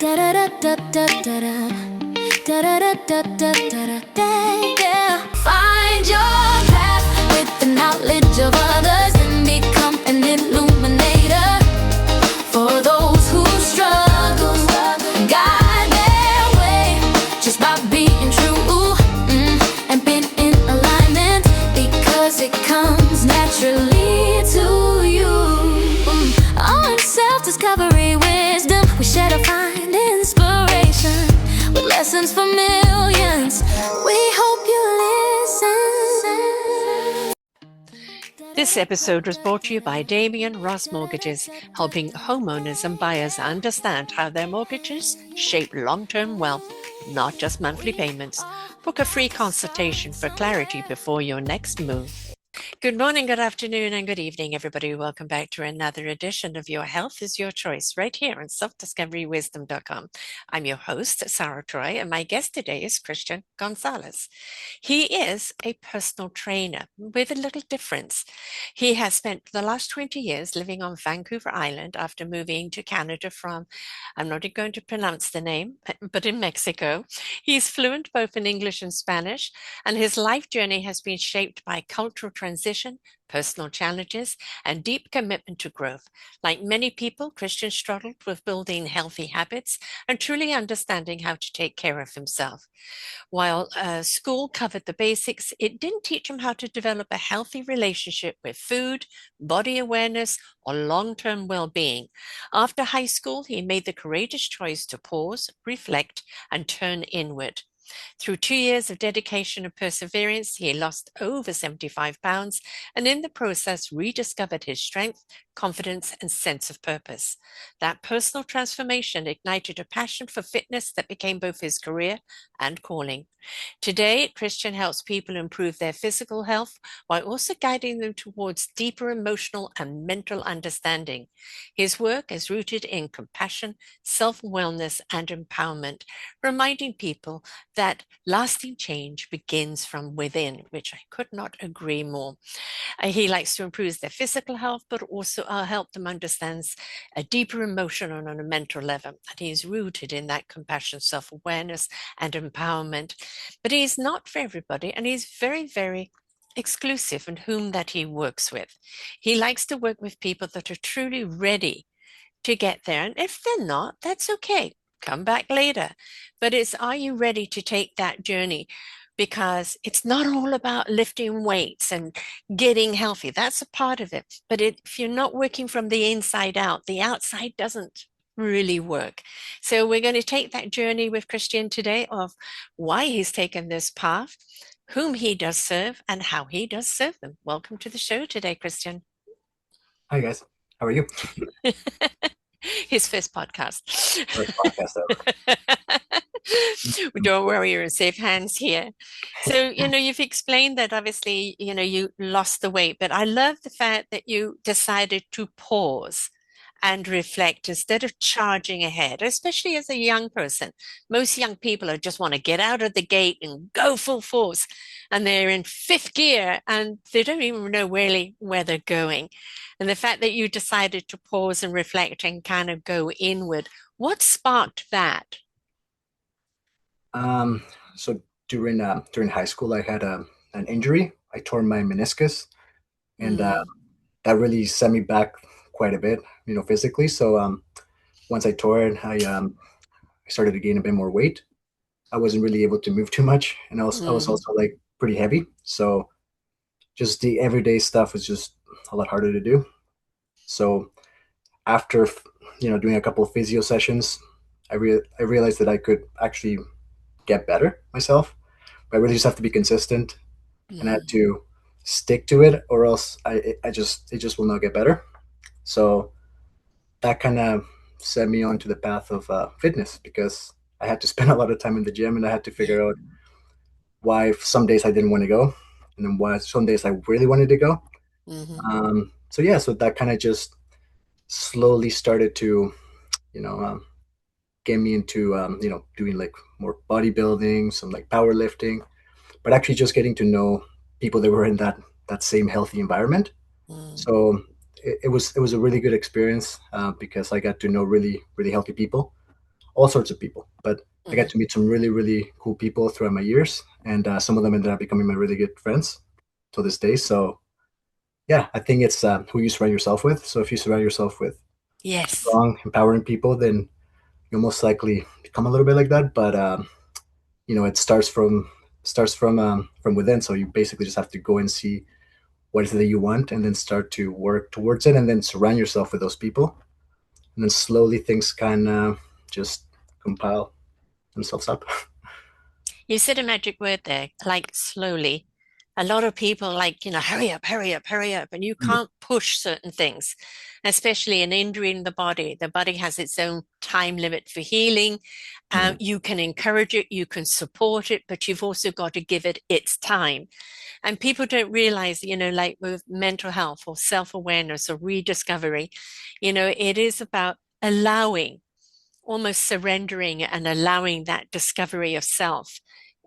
Find your path with the knowledge of others and become an illuminator for those who struggle. Guide their way just by being true and being in alignment, because it comes naturally to you. On self-discovery wisdom, we share to find inspiration with lessons for millions. We hope you listen. This episode was brought to you by Damian Ross Mortgages, helping homeowners and buyers understand how their mortgages shape long-term wealth, not just monthly payments. Book a free consultation for clarity before your next move. Good morning, good afternoon, and good evening, everybody. Welcome back to another edition of Your Health is Your Choice, right here on selfdiscoverywisdom.com. I'm your host, Sarah Troy, and my guest today is Christian Gonzalez. He is a personal trainer with a little difference. He has spent the last 20 years living on Vancouver Island after moving to Canada from, I'm not going to pronounce the name, but in Mexico. He's fluent both in English and Spanish, and his life journey has been shaped by cultural transition, personal challenges, and deep commitment to growth. Like many people, Christian struggled with building healthy habits and truly understanding how to take care of himself. While school covered the basics, it didn't teach him how to develop a healthy relationship with food, body awareness, or long-term well-being. After high school, he made the courageous choice to pause, reflect, and turn inward. Through 2 years of dedication and perseverance, he lost over 75 pounds and in the process rediscovered his strength, confidence, and sense of purpose. That personal transformation ignited a passion for fitness that became both his career and calling. Today, Christian helps people improve their physical health while also guiding them towards deeper emotional and mental understanding. His work is rooted in compassion, self-wellness, and empowerment, reminding people that lasting change begins from within, which I could not agree more. He likes to improve their physical health, but also help them understand a deeper emotion on a mental level. And he's rooted in that compassion, self-awareness, and empowerment. But he's not for everybody, and he's very, very exclusive in whom that he works with. He likes to work with people that are truly ready to get there. And if they're not, that's okay. Come back later. But are you ready to take that journey? Because it's not all about lifting weights and getting healthy. That's a part of it. But if you're not working from the inside out, the outside doesn't really work. So we're going to take that journey with Christian today of why he's taken this path, whom he does serve, and how he does serve them. Welcome to the show today, Christian. Hi, guys. How are you? His first podcast. First podcast ever. Don't worry, you're in safe hands here. So, you've explained that obviously, you lost the weight, but I love the fact that you decided to pause and reflect instead of charging ahead, especially as a young person. Most young people just want to get out of the gate and go full force, and they're in fifth gear and they don't even know really where they're going. And the fact that you decided to pause and reflect and kind of go inward, what sparked that? So during high school, I had an injury. I tore my meniscus, and that really set me back quite a bit, physically. So once I tore it, I started to gain a bit more weight. I wasn't really able to move too much, and I was also like pretty heavy. So just the everyday stuff was just a lot harder to do. So after doing a couple of physio sessions, I realized that I could actually get better myself. But I really just have to be consistent, and I have to stick to it, or else it just will not get better. So that kind of set me onto the path of fitness, because I had to spend a lot of time in the gym, and I had to figure out why some days I didn't want to go, and then why some days I really wanted to go. So that kind of just slowly started to, get me into, doing like more bodybuilding, some like powerlifting, but actually just getting to know people that were in that same healthy environment. So it was a really good experience because I got to know really, really healthy people. all sorts of people. But I got Mhm. to meet some really, really cool people throughout my years, and some of them ended up becoming my really good friends to this day. So yeah, I think it's who you surround yourself with. So if you surround yourself with Yes. strong, empowering people, then you'll most likely become a little bit like that. But it starts from within. So you basically just have to go and see what is it that you want, and then start to work towards it, and then surround yourself with those people, and then slowly things kind of just compile themselves up. You said a magic word there, like slowly. A lot of people like, hurry up, hurry up, hurry up, and you can't push certain things, especially an injury in the body. The body has its own time limit for healing. Mhm. You can encourage it, you can support it, but you've also got to give it its time. And people don't realize, like with mental health or self-awareness or rediscovery, it is about allowing, almost surrendering and allowing that discovery of self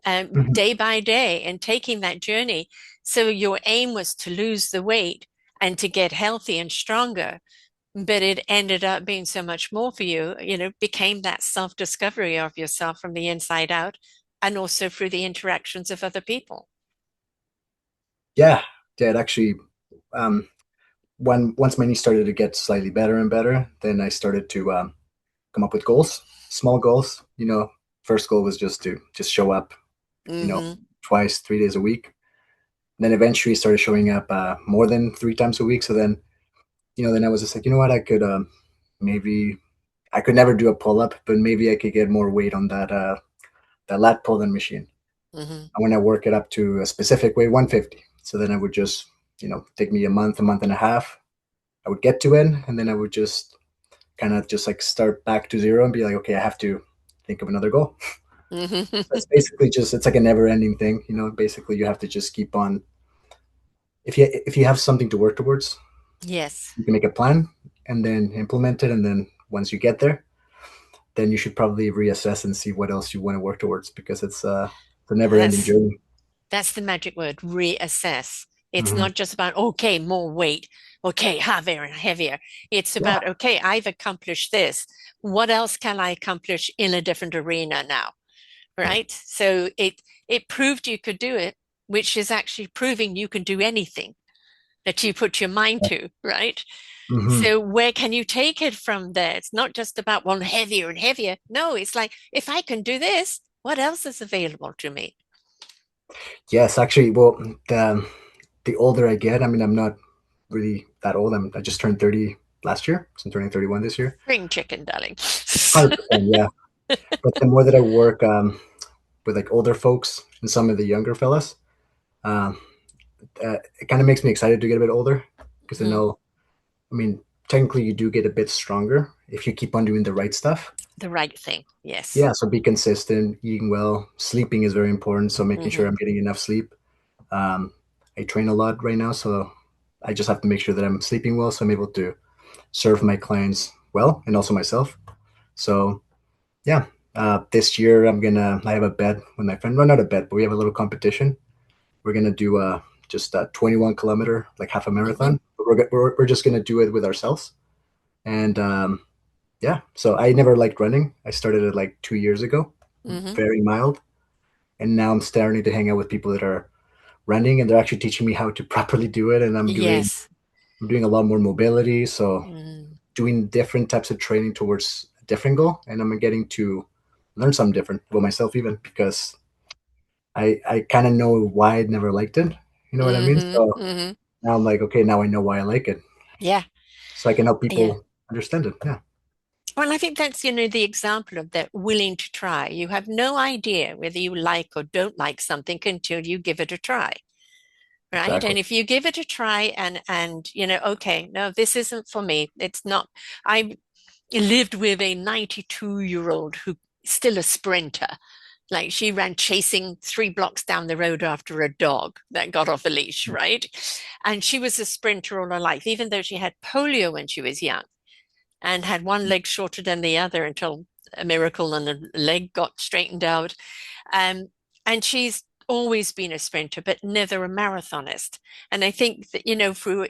Mhm. day by day and taking that journey. So your aim was to lose the weight and to get healthy and stronger, but it ended up being so much more for you, became that self discovery of yourself from the inside out and also through the interactions of other people. Yeah, yeah. It actually, um, once my knee started to get slightly better and better, then I started to come up with goals, small goals. First goal was just show up, you know, Mm-hmm. twice, 3 days a week. And then eventually started showing up more than 3 times a week. So then I was just like, you know what, I could maybe I could never do a pull up, but maybe I could get more weight on that lat pull down machine. Mm-hmm. I want to work it up to a specific weight, 150. So then I would just, take me a month and a half. I would get to it, and then I would just kind of just like start back to zero and be like, okay, I have to think of another goal. Mm-hmm. That's basically just it's like a never ending thing. Basically you have to just keep on. If you have something to work towards, Yes. you can make a plan and then implement it, and then once you get there, then you should probably reassess and see what else you want to work towards, because it's a never ending That's journey. That's the magic word, reassess. It's Hmm. not just about, okay, more weight, okay, heavier and heavier. It's Yeah. about, okay, I've accomplished this. What else can I accomplish in a different arena now? Right? So it proved you could do it, which is actually proving you can do anything that you put your mind to, right? Hmm. So where can you take it from there? It's not just about one heavier and heavier. No, it's like, if I can do this, what else is available to me? Yes, actually, well, the older I get, I mean, I'm not really that old. I just turned 30 last year, so I'm turning 31 this year. Spring chicken, darling. 100%, yeah. But the more that I work with like older folks and some of the younger fellas, um, it kind of makes me excited to get a bit older, because I Mm, know, I mean, technically you do get a bit stronger if you keep on doing the right stuff. the right thing. Yes. Yeah, so be consistent, eating well, sleeping is very important. So making sure Hmm. I'm getting enough sleep. Um, I train a lot right now, so I just have to make sure that I'm sleeping well, so I'm able to serve my clients well and also myself. So yeah, this year I have a bet with my friend. Well, not a bet, but we have a little competition. We're gonna do just a 21 kilometer, like half a Hmm. marathon. But we're just gonna do it with ourselves. And yeah, so I never liked running. I started it like 2 years ago, Hmm. very mild, and now I'm starting to hang out with people that are running, and they're actually teaching me how to properly do it. And Yes. I'm doing a lot more mobility, so Mm. doing different types of training towards a different goal, and I'm getting to learn something different about myself, even because I kind of know why I never liked it. You know what I mean? Hmm. So Hmm. now I'm like, okay, now I know why I like it, Yeah. so I can help Yeah. people understand it. Yeah, Well, I think that's, the example of that willing to try. You have no idea whether you like or don't like something until you give it a try. Right. exactly. And if you give it a try and okay, no, this isn't for me. It's not. I lived with a 92-year-old who still a sprinter. Like she ran chasing 3 blocks down the road after a dog that got off a leash, right? And she was a sprinter all her life, even though she had polio when she was young and had one leg shorter than the other until a miracle and the leg got straightened out. Um, and she's always been a sprinter, but never a marathonist. And I think that, through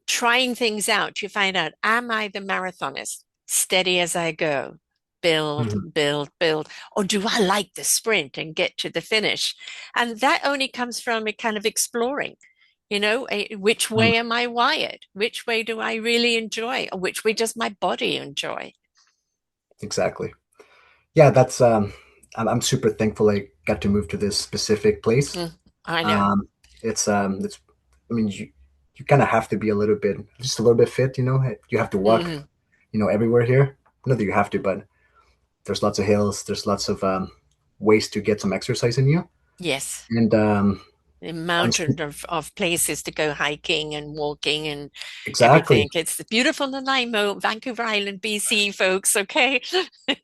trying things out, you find out, am I the marathonist? Steady as I go. build, Mhm. build, build? Or do I like the sprint and get to the finish? And that only comes from a kind of exploring, which Mm. way am I wired? Which way do I really enjoy? Or which way does my body enjoy? Exactly. Yeah, that's I'm super thankful I got to move to this specific place. Mm, I know. Um, it's I mean you kind of have to be a little bit just a little bit fit, you know. You have to walk, Hmm. everywhere here. Not that you have to, but there's lots of hills, there's lots of ways to get some exercise in you. Yes. And A I'm mountain of places to go hiking and walking and exactly. everything. It's beautiful Nanaimo, Vancouver Island, BC, folks. Okay.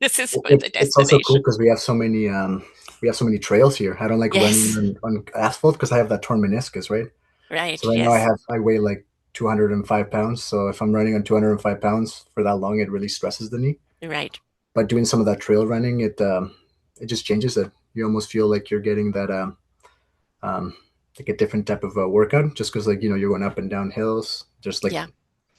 This is the It's also cool destination. because we have so many trails here. I don't like running Yes. on asphalt because I have that torn meniscus, right? Right. So right now Yes. I weigh like 205 pounds. So if I'm running on 205 pounds for that long, it really stresses the knee. Right. But doing some of that trail running, it just changes it. You almost feel like you're getting that um like a different type of workout just because like you're going up and down hills. Just like Yeah.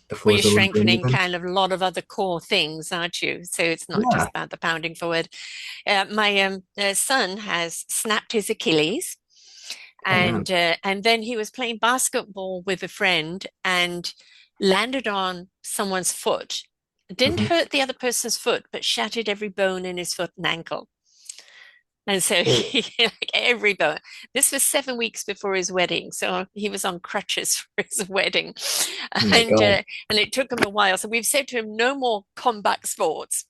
the Well, floor you're is a little bit strengthening uneven. kind of a lot of other core things, aren't you? So it's not Yeah. just about the pounding forward. My son has snapped his Achilles, Oh man. and then he was playing basketball with a friend and landed on someone's foot. Didn't Hmm. hurt the other person's foot, but shattered every bone in his foot and ankle. And so Oh, like every bone. This was 7 weeks before his wedding, so he was on crutches for his wedding, oh my and God. uh, and it took him a while. So we've said to him, no more combat sports,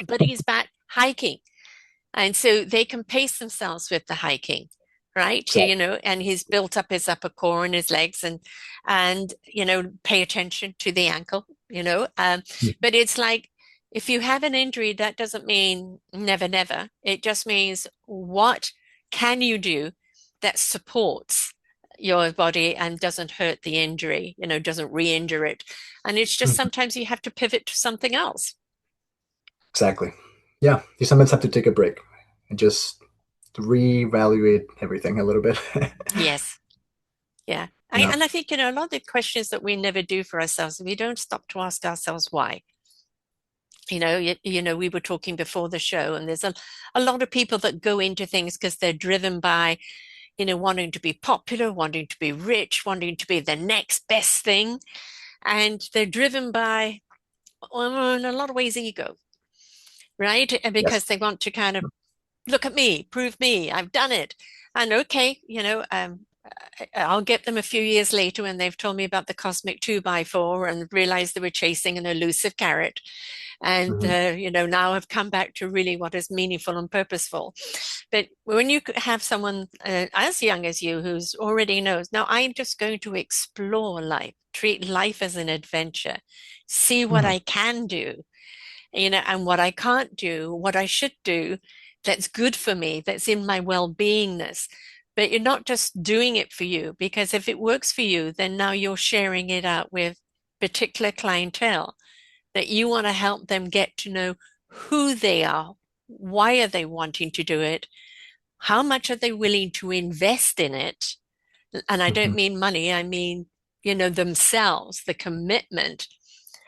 but he's back hiking. And so they can pace themselves with the hiking, right? Exactly. And he's built up his upper core and his legs and pay attention to the ankle, but it's like if you have an injury, that doesn't mean never, never. It just means what can you do that supports your body and doesn't hurt the injury, doesn't re-injure it. And it's just Mhm. sometimes you have to pivot to something else. Exactly. Yeah. You sometimes have to take a break and just reevaluate everything a little bit. Yes. Yeah. Yeah. And I think, a lot of the questions that we never do for ourselves, we don't stop to ask ourselves why. We were talking before the show, and there's a lot of people that go into things because they're driven by, wanting to be popular, wanting to be rich, wanting to be the next best thing. And they're driven by, well, in a lot of ways, ego, right? And because Yes. they want to kind of look at me, prove me, I've done it. And okay, I'll get them a few years later when they've told me about the cosmic 2x4 and realized they were chasing an elusive carrot. And, Hmm. now I've come back to really what is meaningful and purposeful. But when you have someone as young as you who's already knows, now I'm just going to explore life, treat life as an adventure, see what Hmm. I can do, and what I can't do, what I should do that's good for me, that's in my well-beingness. But you're not just doing it for you, because if it works for you, then now you're sharing it out with particular clientele that you want to help them get to know who they are, why are they wanting to do it, how much are they willing to invest in it? And I don't Hmm. mean money, I mean, themselves, the commitment.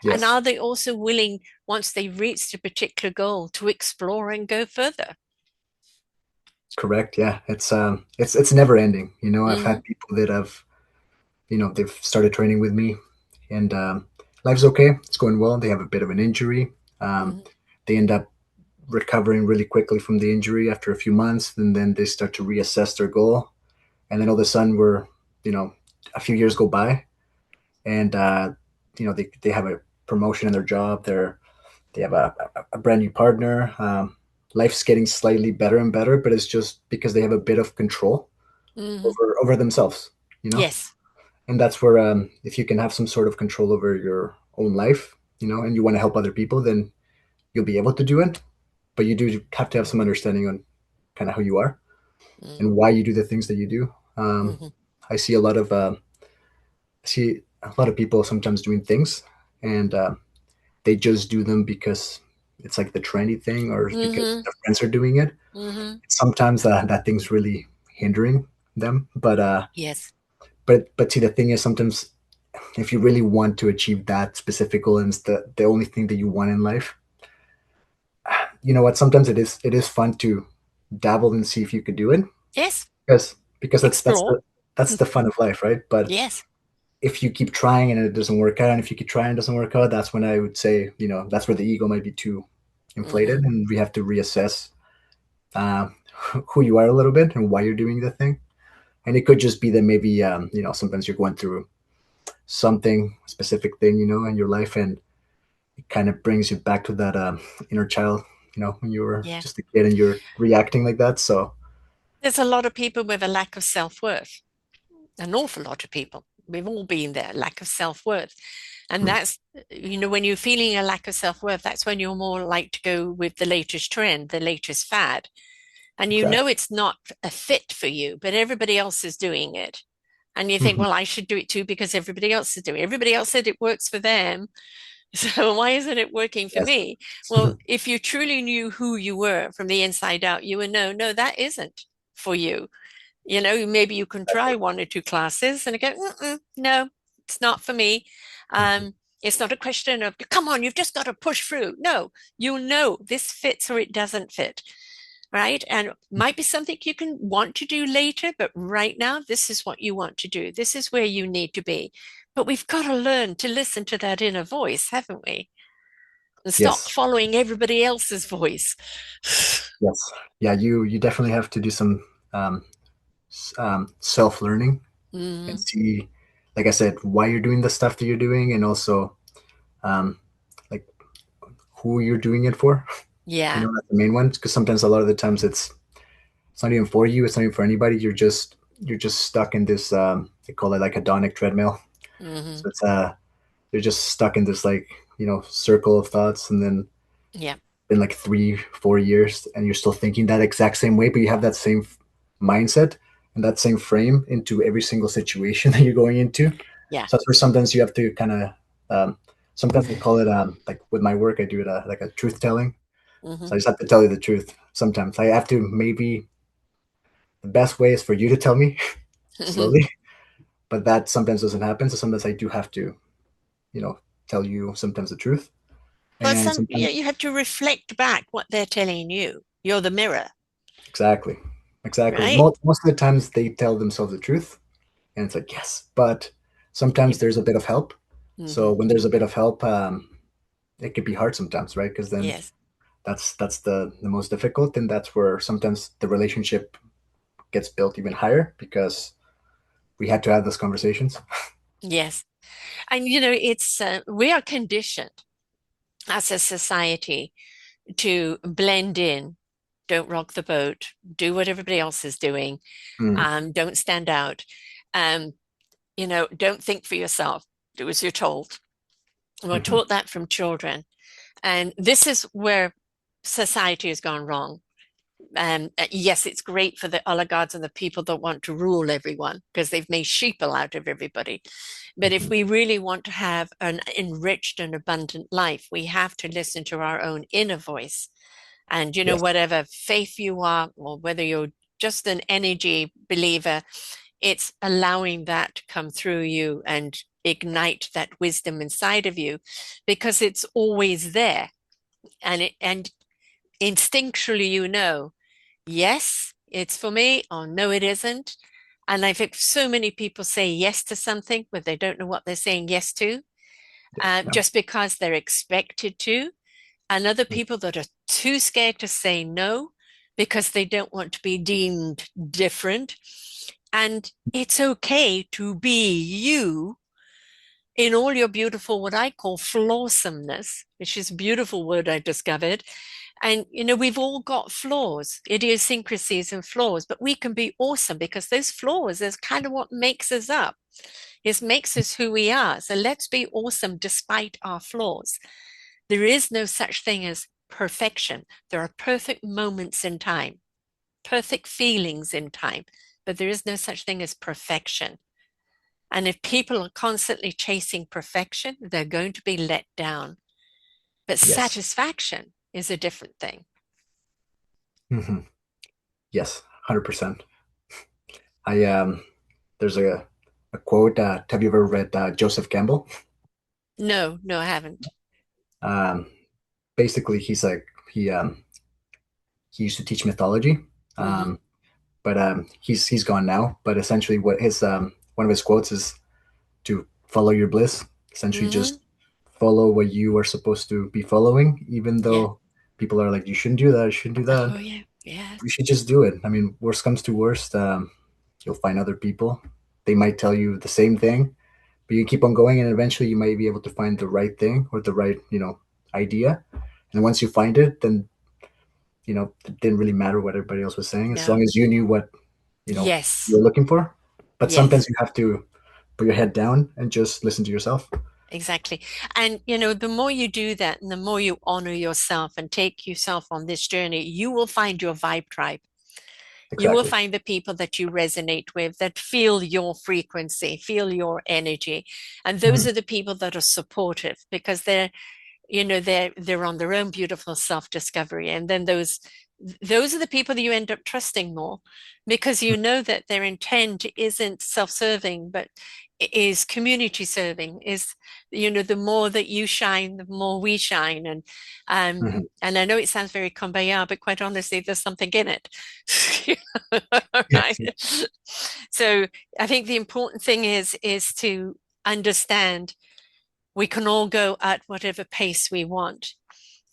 And Yes. are they also willing, once they've reached a particular goal, to explore and go further? Correct. Yeah. It's never ending. I've Hmm. had people that have, they've started training with me and life's okay. It's going well. They have a bit of an injury. Um, Hmm. they end up recovering really quickly from the injury after a few months, and then they start to reassess their goal. And then all of a sudden you know, a few years go by and, they have a promotion in their job. They have a brand new partner. Life's getting slightly better and better, but it's just because they have a bit of control Hmm. over themselves, you know? Yes. And that's where, if you can have some sort of control over your own life, and you want to help other people, then you'll be able to do it. But you do have to have some understanding on kind of who you are and why you do the things that you do. Mm-hmm. I see a lot of people sometimes doing things and they just do them because it's like the trendy thing or because Hmm. their friends are doing it. Hmm. Sometimes that thing's really hindering them. Yes. But see, the thing is, sometimes if you really want to achieve that specific goal and it's the only thing that you want in life, you know what? Sometimes it is fun to dabble and see if you could do it, Yes, because that's explore. the fun of life, right? But Yes. if you keep trying and it doesn't work out, and if you keep trying and it doesn't work out, that's when I would say, that's where the ego might be too Hmm. inflated, and we have to reassess uh, who you are a little bit and why you're doing the thing. And it could just be that maybe sometimes you're going through something specific thing, in your life, and it kind of brings you back to that inner child, when you were Yeah. just a kid and you're reacting like that. So There's a lot of people with a lack of self-worth, an awful lot of people. We've all been there, lack of self-worth. And mm, that's, when you're feeling a lack of self-worth, that's when you're more like to go with the latest trend, the latest fad. And exactly. it's not a fit for you, but everybody else is doing it. And you think, Hmm. well, I should do it too because everybody else is doing it. Everybody else said it works for them. So why isn't it working for Yes. me? Well, if you truly knew who you were from the inside out, you would know, no, that isn't for you. Maybe you can try Exactly. one or two classes and go, no, it's not for me. Hmm. It's not a question of, come on, you've just got to push through. No, you'll know this fits or it doesn't fit, right? And it might be something you can want to do later, but right now, this is what you want to do. This is where you need to be. But we've got to learn to listen to that inner voice, haven't we? And stop Yes. following everybody else's voice. Yes. Yeah. You definitely have to do some um, self learning and Mm, see, like I said, why you're doing the stuff that you're doing, and also um, like who you're doing it for. yeah. That's the main one. Because sometimes, a lot of the times, it's not even for you. It's not even for anybody. You're just stuck in this. They call it like hedonic treadmill. Hmm. So you're just stuck in this, like, circle of thoughts, and then Yeah. in like 3 4 years, and you're still thinking that exact same way, but you have that same mindset and that same frame into every single situation that you're going into. Yeah. So that's where sometimes you have to kind of sometimes I call it, like with my work, I do it like a truth telling. Hmm. So I just have to tell you the truth. Sometimes I have to, maybe the best way is for you to tell me slowly, but that sometimes doesn't happen. So sometimes I do have to, you know tell you sometimes the truth, But and sometimes. you have to reflect back what they're telling you. You're the mirror, Exactly. Exactly. right? Most of the times they tell themselves the truth, and it's like, yes, but Yeah. sometimes there's a bit of help. So Hmm. when there's a bit of help, it could be hard sometimes, right? Because then Yes. that's the most difficult, and that's where sometimes the relationship gets built even higher, because we had to have those conversations. Yes. And it's we are conditioned as a society to blend in, don't rock the boat, do what everybody else is doing, Mm, don't stand out, um, don't think for yourself, do as you're told. We're mhm. taught that from children. And this is where society has gone wrong. Yes, it's great for the oligarchs and the people that want to rule everyone because they've made sheeple out of everybody. But if Mhm. we really want to have an enriched and abundant life, we have to listen to our own inner voice. And, Yes. whatever faith you are, or whether you're just an energy believer, it's allowing that to come through you and ignite that wisdom inside of you because it's always there. And instinctually, yes, it's for me, or no, it isn't. And I've had so many people say yes to something, but they don't know what they're saying yes to, Yeah. just because they're expected to. And other people that are too scared to say no because they don't want to be deemed different. And it's okay to be you in all your beautiful, what I call flawsomeness, which is a beautiful word I discovered. And, we've all got flaws, idiosyncrasies and flaws, but we can be awesome because those flaws is kind of what makes us up. It makes us who we are. So let's be awesome despite our flaws. There is no such thing as perfection. There are perfect moments in time, perfect feelings in time, but there is no such thing as perfection. And if people are constantly chasing perfection, they're going to be let down. But Yes. satisfaction is a different thing. Hmm. Yes. 100%. I There's a quote. Have you ever read Joseph Campbell? No, no, I haven't. Um, Basically, he's like, he he used to teach mythology. Mm-hmm. But he's gone now. But essentially, what his one of his quotes is to follow your bliss. Essentially, Mm-hmm. just follow what you are supposed to be following, even Yeah. though people are like, you shouldn't do that, you shouldn't do that. Oh, yeah. Yes. You should just do it. I mean, worst comes to worst, you'll find other people. They might tell you the same thing, but you keep on going, and eventually you might be able to find the right thing or the right, idea. And once you find it, then it didn't really matter what everybody else was saying, as No. long as you knew what Yes. you're looking for. But sometimes Yes. you have to put your head down and just listen to yourself. Exactly. And, you know, the more you do that and the more you honor yourself and take yourself on this journey, you will find your vibe tribe. You will Exactly. find the people that you resonate with, that feel your frequency, feel your energy. And those Mhm. are the people that are supportive because they're on their own beautiful self-discovery. And then those are the people that you end up trusting more because you know that their intent isn't self-serving, but is community serving, is the more that you shine, the more we shine. Mhm. And I know it sounds very kumbaya, but quite honestly, there's something in it. Yes. Right. So I think the important thing is to understand we can all go at whatever pace we want.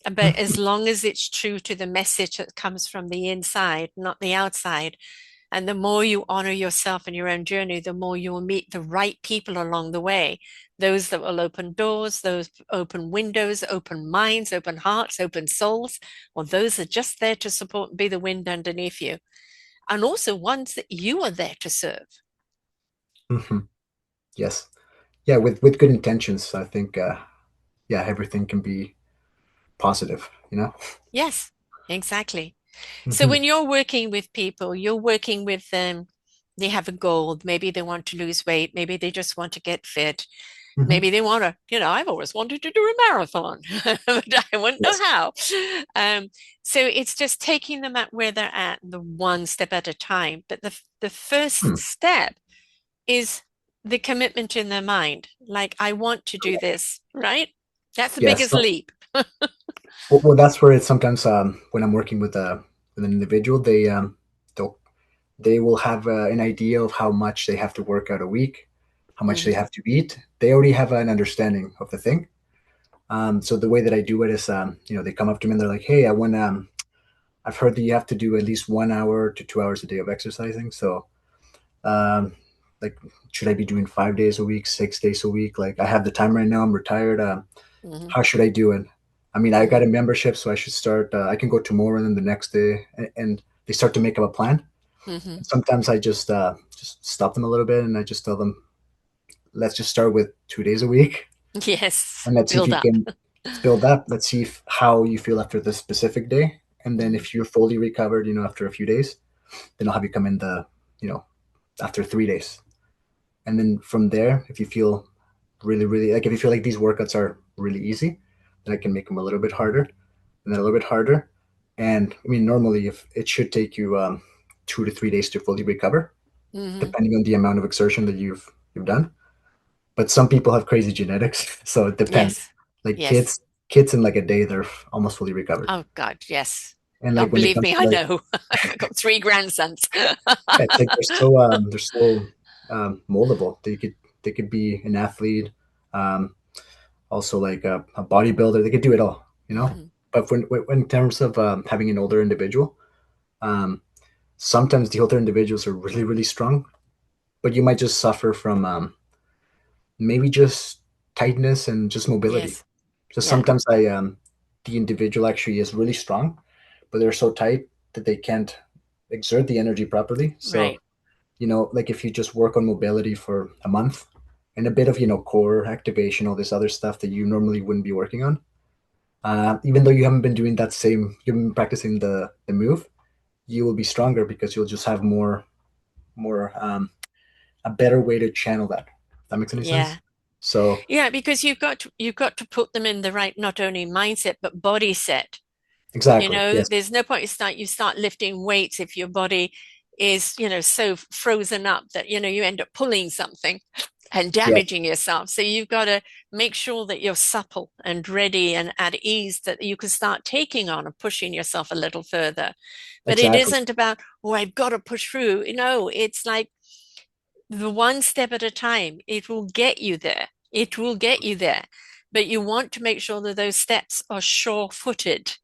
But as Mhm. long as it's true to the message that comes from the inside, not the outside, and the more you honor yourself and your own journey, the more you will meet the right people along the way. Those that will open doors, those open windows, open minds, open hearts, open souls, or those that are just there to support and be the wind underneath you. And also ones that you are there to serve. Mhm. Yes. Yeah, with good intentions, I think yeah, everything can be positive. Yes, exactly. So Hmm. when you're working with people, you're working with them, they have a goal. Maybe they want to lose weight. Maybe they just want to get fit. Hmm. Maybe they want to, I've always wanted to do a marathon, but I wouldn't know Yes. how. Um, so it's just taking them at where they're at, the one step at a time. But the first Hmm. step is the commitment in their mind. Like, I want to do this, right? That's the Yes. biggest leap. Well, that's where it's sometimes when I'm working with an individual, they'll they will have an idea of how much they have to work out a week, how much they Hmm. have to eat. They already have an understanding of the thing. So the way that I do it is, they come up to me and they're like, "Hey, I've heard that you have to do at least 1 hour to 2 hours a day of exercising. So, um, like, should I be doing 5 days a week, 6 days a week? Like, I have the time right now. I'm retired. Hmm. How should I do it? I mean, I got Hmm. a membership, so I should start. I can go tomorrow and then the next day, and they start to make up a plan. Hmm. Sometimes I just stop them a little bit, and I just tell them, let's just start with 2 days a week, Yes, and let's see if build you up. can build up. Let's see how you feel after this specific day, and then Hmm. if you're fully recovered, after a few days, then I'll have you come in you know, after 3 days. And then from there, if you feel really, really like, if you feel like these workouts are really easy, then I can make them a little bit harder and then a little bit harder. And I mean, normally, if it should take you 2 to 3 days to fully recover, Hmm. depending on the amount of exertion that you've done. But some people have crazy genetics, so it depends. Yes. Like Yes. kids in like a day, they're almost fully recovered. Oh God, yes. And Oh, like when it believe comes me, to I like, know. I've got three grandsons. yeah, it's like they're so moldable. They could be an athlete, um, also like a bodybuilder. They could do it all. Hmm. But when in terms of having an older individual, um, sometimes the older individuals are really really strong, but you might just suffer from maybe just tightness and just mobility. Yes. So Yeah. sometimes the individual actually is really strong, but they're so tight that they can't exert the energy properly. So Right. like if you just work on mobility for a month and a bit of core activation, all this other stuff that you normally wouldn't be working on, even though you haven't been doing you've been practicing the move, you will be stronger because you'll just have more a better way to channel that. If that makes any Yeah. sense? So Yeah, because you've got to put them in the right not only mindset but body set. exactly, yes. There's no point you start lifting weights if your body is, so frozen up that you end up pulling something and Yes, damaging yourself. So you've got to make sure that you're supple and ready and at ease that you can start taking on and pushing yourself a little further. But it exactly. isn't about, oh, I've got to push through. No, it's like the one step at a time. It will get you there. It will get you there. But you want to make sure that those steps are sure-footed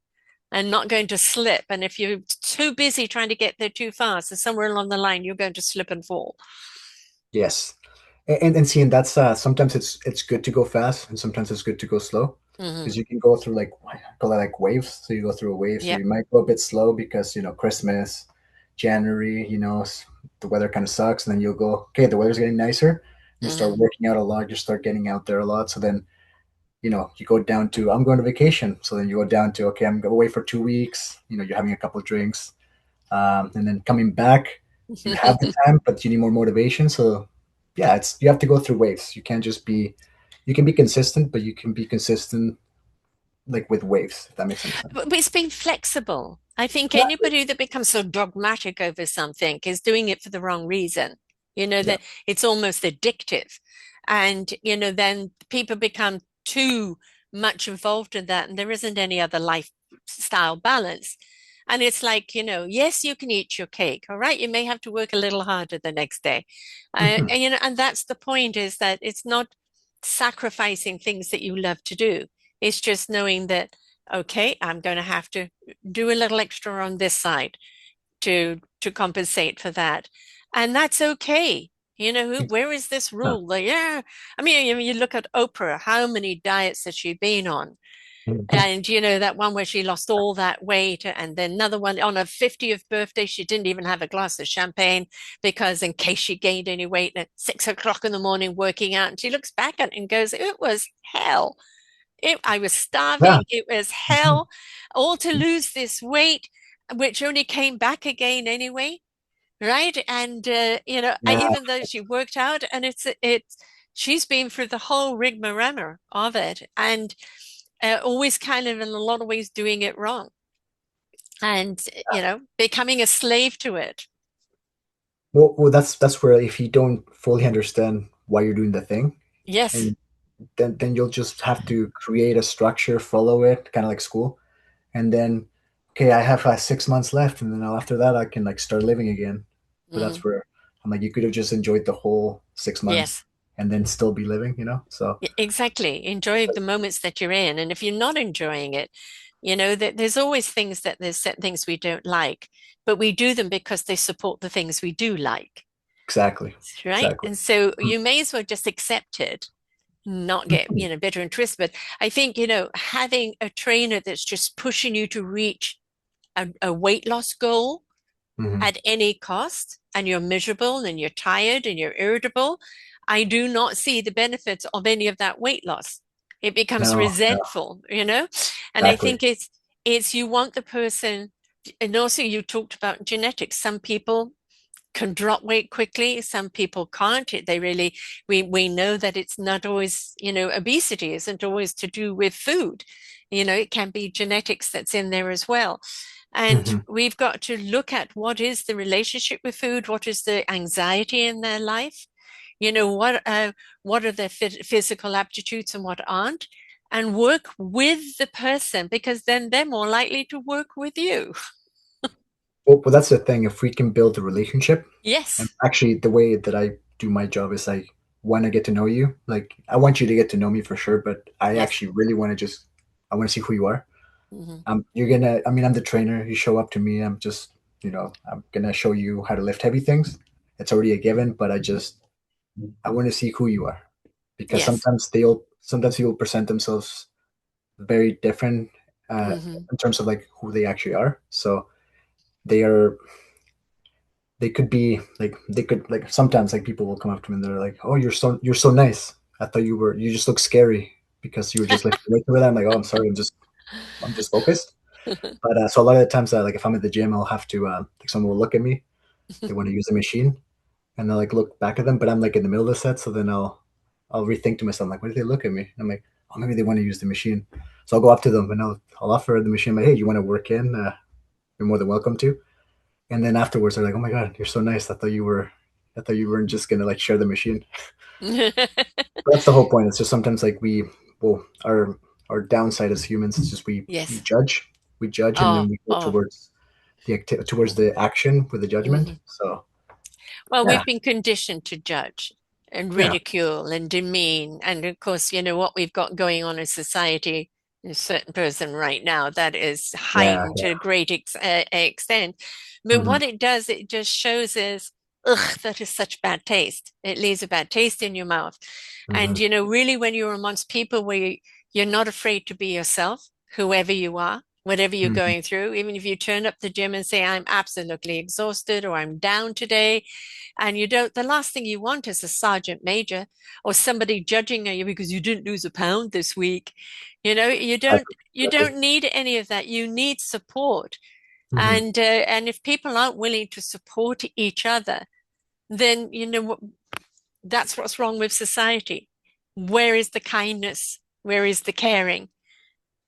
and not going to slip. And if you're too busy trying to get there too fast, so somewhere along the line, you're going to slip and fall. Yes, and see, and that's sometimes it's good to go fast, and sometimes it's good to go slow, Hmm. because you can go through like I call it like waves. So you go through a wave. So Yep. you might go a bit slow because Christmas, January, the weather kind of sucks, and then you'll go, okay, the weather's getting nicer, and you start Hmm. working out a lot. You start getting out there a lot. So then you go down to I'm going to vacation. So then you go down to okay, I'm going away for 2 weeks. You're having a couple of drinks, and then coming back, you have the time, but you need more motivation. So yeah, it's you have to go through waves. You can't just be you can be consistent, but you can be consistent like with waves, if that makes any sense. But it's being flexible. I think Exactly. anybody that becomes so dogmatic over something is doing it for the wrong reason. Yeah. That it's almost addictive. And, then people become too much involved in that, and there isn't any other lifestyle balance. And it's like, yes, you can eat your cake, all right? You may have to work a little harder the next day. Mhm. And that's the point is that it's not sacrificing things that you love to do. It's just knowing that okay, I'm going to have to do a little extra on this side to compensate for that. And that's okay. Where is this Huh. rule? Like, yeah. I mean, you look at Oprah, how many diets has she been on? And that one where she lost all that weight, and then another one on her 50th birthday, she didn't even have a glass of champagne because in case she gained any weight at 6 o'clock in the morning working out. And she looks back at it and goes, it was hell. I was Yeah. starving. It was Mhm. hell, all to lose this weight, which only came back again anyway, right? And Yeah. even though she worked out, and she's been through the whole rigmarole of it, and always kind of in a lot of ways doing it wrong, and becoming a slave to it. Well, that's where if you don't fully understand why you're doing the thing, Yes. and then you'll just have to create a structure, follow it, kind of like school, and then okay, I have 6 months left, and then after that I can like start living again. But Mm. that's where I'm like, you could have just enjoyed the whole 6 months Yes. and then still be living. So Exactly. Enjoy the moments that you're in. And if you're not enjoying it, that there's always there's set things we don't like, but we do them because they support the things we do like, exactly, right? exactly. And so you may as well just accept it, not get, Mhm. bitter and twisted. But I think, having a trainer that's just pushing you to reach a weight loss goal Mhm. at any cost, and you're miserable and you're tired and you're irritable, I do not see the benefits of any of that weight loss. It becomes No, no, resentful. And I exactly. think it's you want the person, and also you talked about genetics. Some people can drop weight quickly, some people can't. We know that it's not always, obesity isn't always to do with food. It can be genetics that's in there as well. And Mhm. we've got to look at what is the relationship with food, what is the anxiety in their life, what are their physical aptitudes and what aren't, and work with the person because then they're more likely to work with you. Well, that's the thing. If we can build a relationship, and Yes, actually, the way that I do my job is I want to get to know you. Like, I want you to get to know me for sure, but I yes. actually really want to I want to see who you are. Hmm. I mean, I'm the trainer. You show up to me. I'm gonna show you how to lift heavy things. It's already a given, but I want to see who you are because Yes. sometimes people present themselves very different uh, Hmm. in terms of like who they actually are. So they are they could like sometimes like people will come up to me and they're like, "Oh, you're so nice. I thought you just look scary because you were just lifting weights over there." I'm like, "Oh, I'm sorry. I'm just focused." But so a lot of the times, like if I'm at the gym, I'll have to like someone will look at me. They want to use the machine, and they'll like look back at them. But I'm like in the middle of the set, so then I'll rethink to myself like, why did they look at me? I'm like, oh, maybe they want to use the machine. So I'll go up to them and I'll offer the machine. I'm like, hey, you want to work in? You're more than welcome to. And then afterwards, they're like, oh my god, you're so nice. I thought you were I thought you weren't just gonna like share the machine. But that's the whole point. It's just sometimes like well, our downside as humans is just Yes. we judge, and then Oh, we go oh. towards towards the action with the judgment. Mhm. So Well, yeah, we've been conditioned to judge and yeah, ridicule and demean. And of course, what we've got going on in society, a certain person right now, that is yeah, heightened to a yeah. great extent. But Hmm. what it does, it just shows us, ugh, that is such bad taste. It leaves a bad taste in your mouth. And, Hmm. really, when you're amongst people where you're not afraid to be yourself, whoever you are, whatever you're Hmm. going through, even if you turn up the gym and say, I'm absolutely exhausted or I'm down today, and you don't, the last thing you want is a sergeant major or somebody judging you because you didn't lose a pound this week. You don't Exactly. you don't need any of that. You need support. Hmm. And if people aren't willing to support each other, then that's what's wrong with society. Where is the kindness? Where is the caring?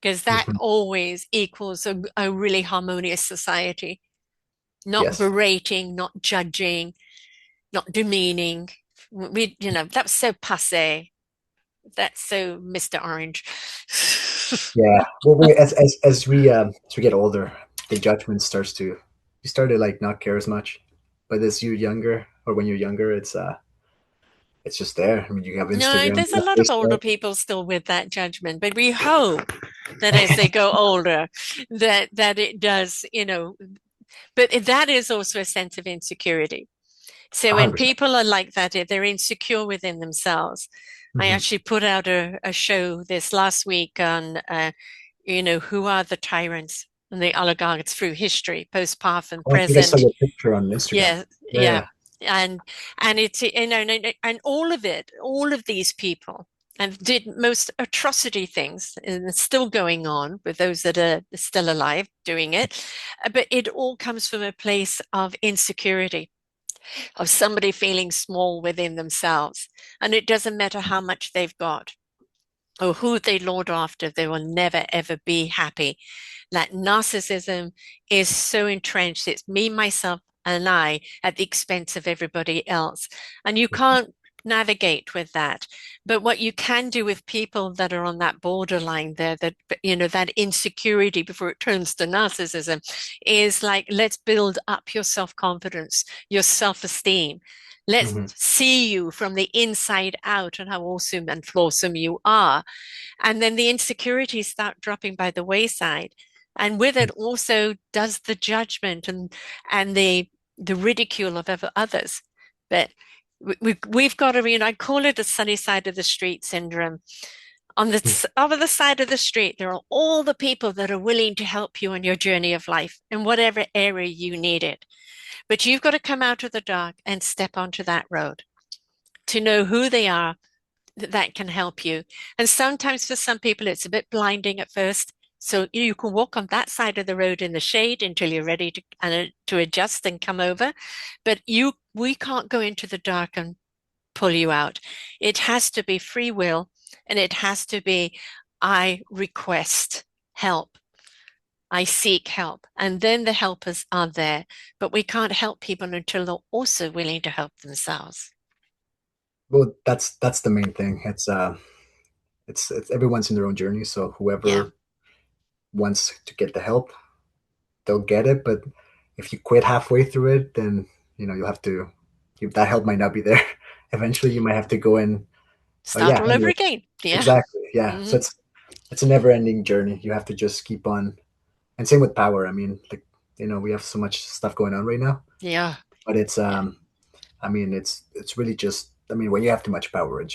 Because that Hmm. always equals a really harmonious society. Not Yes. berating, not judging, not demeaning. That's so passe. That's so Mr. Orange. Yeah. Well, as we get older, the judgment starts to you start to like not care as much. But as you're younger, or when you're younger, it's just there. I mean, you have No, Instagram, there's you a have lot of older Facebook. people still with that judgment, but we hope that as they go older, that it does, but that is also a sense of insecurity. So when 100%. people are like that, if they're insecure within themselves, I Hmm. actually put out a show this last week on, who are the tyrants and the oligarchs through history, post, past, and Oh, I think I saw present. your picture on Instagram. Yeah, Yeah, yeah. yeah. And it's and all of it, all of these people and did most atrocity things and it's still going on with those that are still alive doing it. But it all comes from a place of insecurity, of somebody feeling small within themselves. And it doesn't matter how much they've got or who they lord after, they will never ever be happy. That narcissism is so entrenched. It's me, myself, and I at the expense of everybody else. And you can't navigate with that. But what you can do with people that are on that borderline there, that, that insecurity before it turns to narcissism is like, let's build up your self-confidence, your self-esteem. Let's Hmm. see you from the inside out and how awesome and flawsome you are. And then the insecurities start dropping by the wayside. And with it also does the judgment and the ridicule of others. But we've got to, I call it a sunny side of the street syndrome. On the other side of the street, there are all the people that are willing to help you on your journey of life in whatever area you need it. But you've got to come out of the dark and step onto that road to know who they are that can help you. And sometimes for some people, it's a bit blinding at first. So you can walk on that side of the road in the shade until you're ready to adjust and come over. But we can't go into the dark and pull you out. It has to be free will, and it has to be, I request help. I seek help, and then the helpers are there. But we can't help people until they're also willing to help themselves. Well, that's the main thing. It's everyone's in their own journey. So Yeah, whoever wants to get the help, they'll get it. But if you quit halfway through it, then you'll have to. That help might not be there. Eventually, you might have to go in. Oh start yeah, all over anyway, again. Yeah. exactly. Yeah. So Hmm. it's a never ending journey. You have to just keep on. And same with power. I mean, like we have so much stuff going on right now, Yeah. but it's Yeah. I mean, it's really just. I mean, when you have too much power, it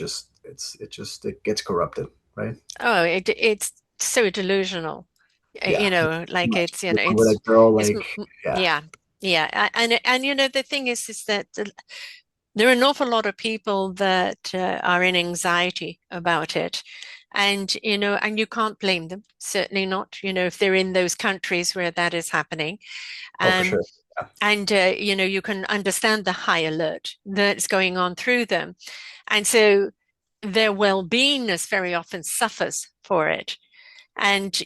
gets corrupted, right? Oh, it's so delusional. Yeah, too Like much. it's, With a girl, it's, like yeah, yeah, yeah. And the thing is that there are an awful lot of people that are in anxiety about it. And you can't blame them, certainly not, if they're in those countries where that is happening. oh for Um, sure. Yeah, and you can understand the high alert that's going on through them. And so their well-beingness very often suffers for it. And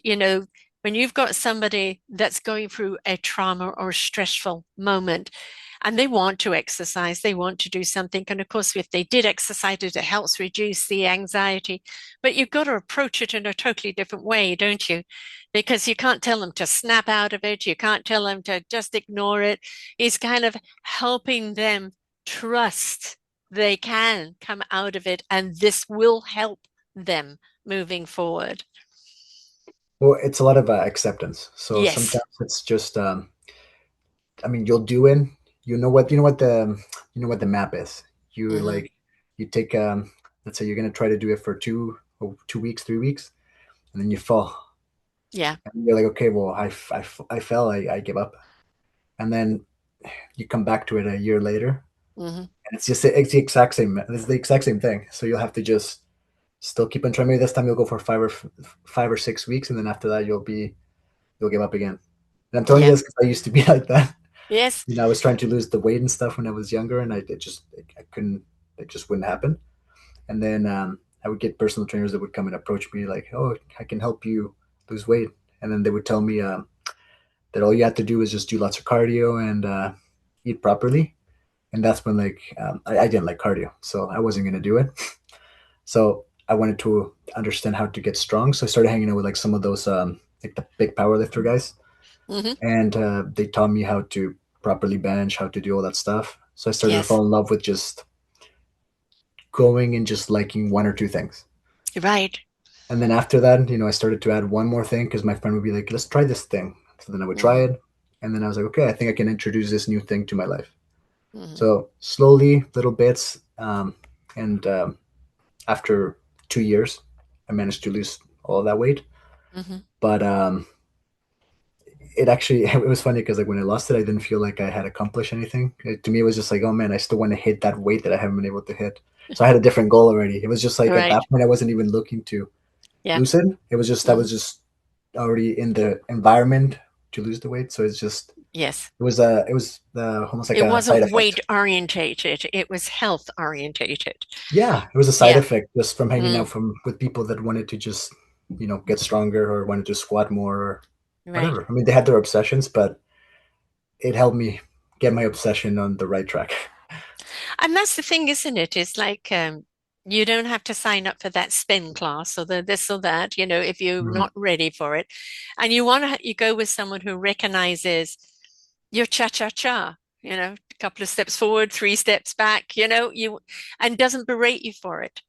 When you've got somebody that's going through a trauma or a stressful moment and they want to exercise, they want to do something. And of course, if they did exercise, it helps reduce the anxiety. But you've got to approach it in a totally different way, don't you? Because you can't tell them to snap out of it. You can't tell them to just ignore it. It's kind of helping them trust they can come out of it and this will help them moving forward. Well, it's a lot of acceptance. So Yes. sometimes it's just, I mean, you'll do it. You know what the map is. You Hmm. like, you take, let's say you're gonna try to do it for 2 weeks, 3 weeks, and then you fall, Yeah. and you're like, okay, well, I fell, I give up, and then you come back to it a year later, Hmm. and it's the exact same thing. So you'll have to just still keep on trying. Maybe this time you'll go for 5 or 6 weeks, and then after that you'll give up again. And I'm telling you Yeah. this because I used to be like that. Yes. I was trying to lose the weight and stuff when I was younger, and I couldn't. It just wouldn't happen. And then I would get personal trainers that would come and approach me like, "Oh, I can help you lose weight," and then they would tell me that all you have to do is just do lots of cardio and eat properly. And that's when I didn't like cardio, so I wasn't gonna do it. So I wanted to understand how to get strong. So I started hanging out with like some of those like the big powerlifter guys, Hmm. and they taught me how to properly bench, how to do all that stuff. So I started to Yes. fall in love with just going and just liking one or two things. Right. And then after that, I started to add one more thing because my friend would be like, "Let's try this thing." So then I would try Hmm. it, and then I was like, "Okay, I think I can introduce this new thing to my life." Hmm. So slowly, little bits, and after 2 years, I managed to lose all of that weight. Hmm. But it actually it was funny because like when I lost it, I didn't feel like I had accomplished anything. To me, it was just like, oh man, I still want to hit that weight that I haven't been able to hit. So I had a different goal already. It was just like at Right. that point, I wasn't even looking to Yeah. lose it. It was just I Hmm. was just already in the environment to lose the weight. So Yes. it was almost like It a side wasn't weight effect. orientated. It was health orientated. Yeah, it was a side Yeah. effect just from hanging out Mm. from with people that wanted to just get stronger or wanted to squat more or Right. whatever. I mean, they had their obsessions, but it helped me get my obsession on the right track. And that's the thing, isn't it? It's like you don't have to sign up for that spin class or the this or that, if you're Mhm. not ready for it. And you go with someone who recognizes your cha-cha-cha, a couple of steps forward, three steps back, and doesn't berate you for it.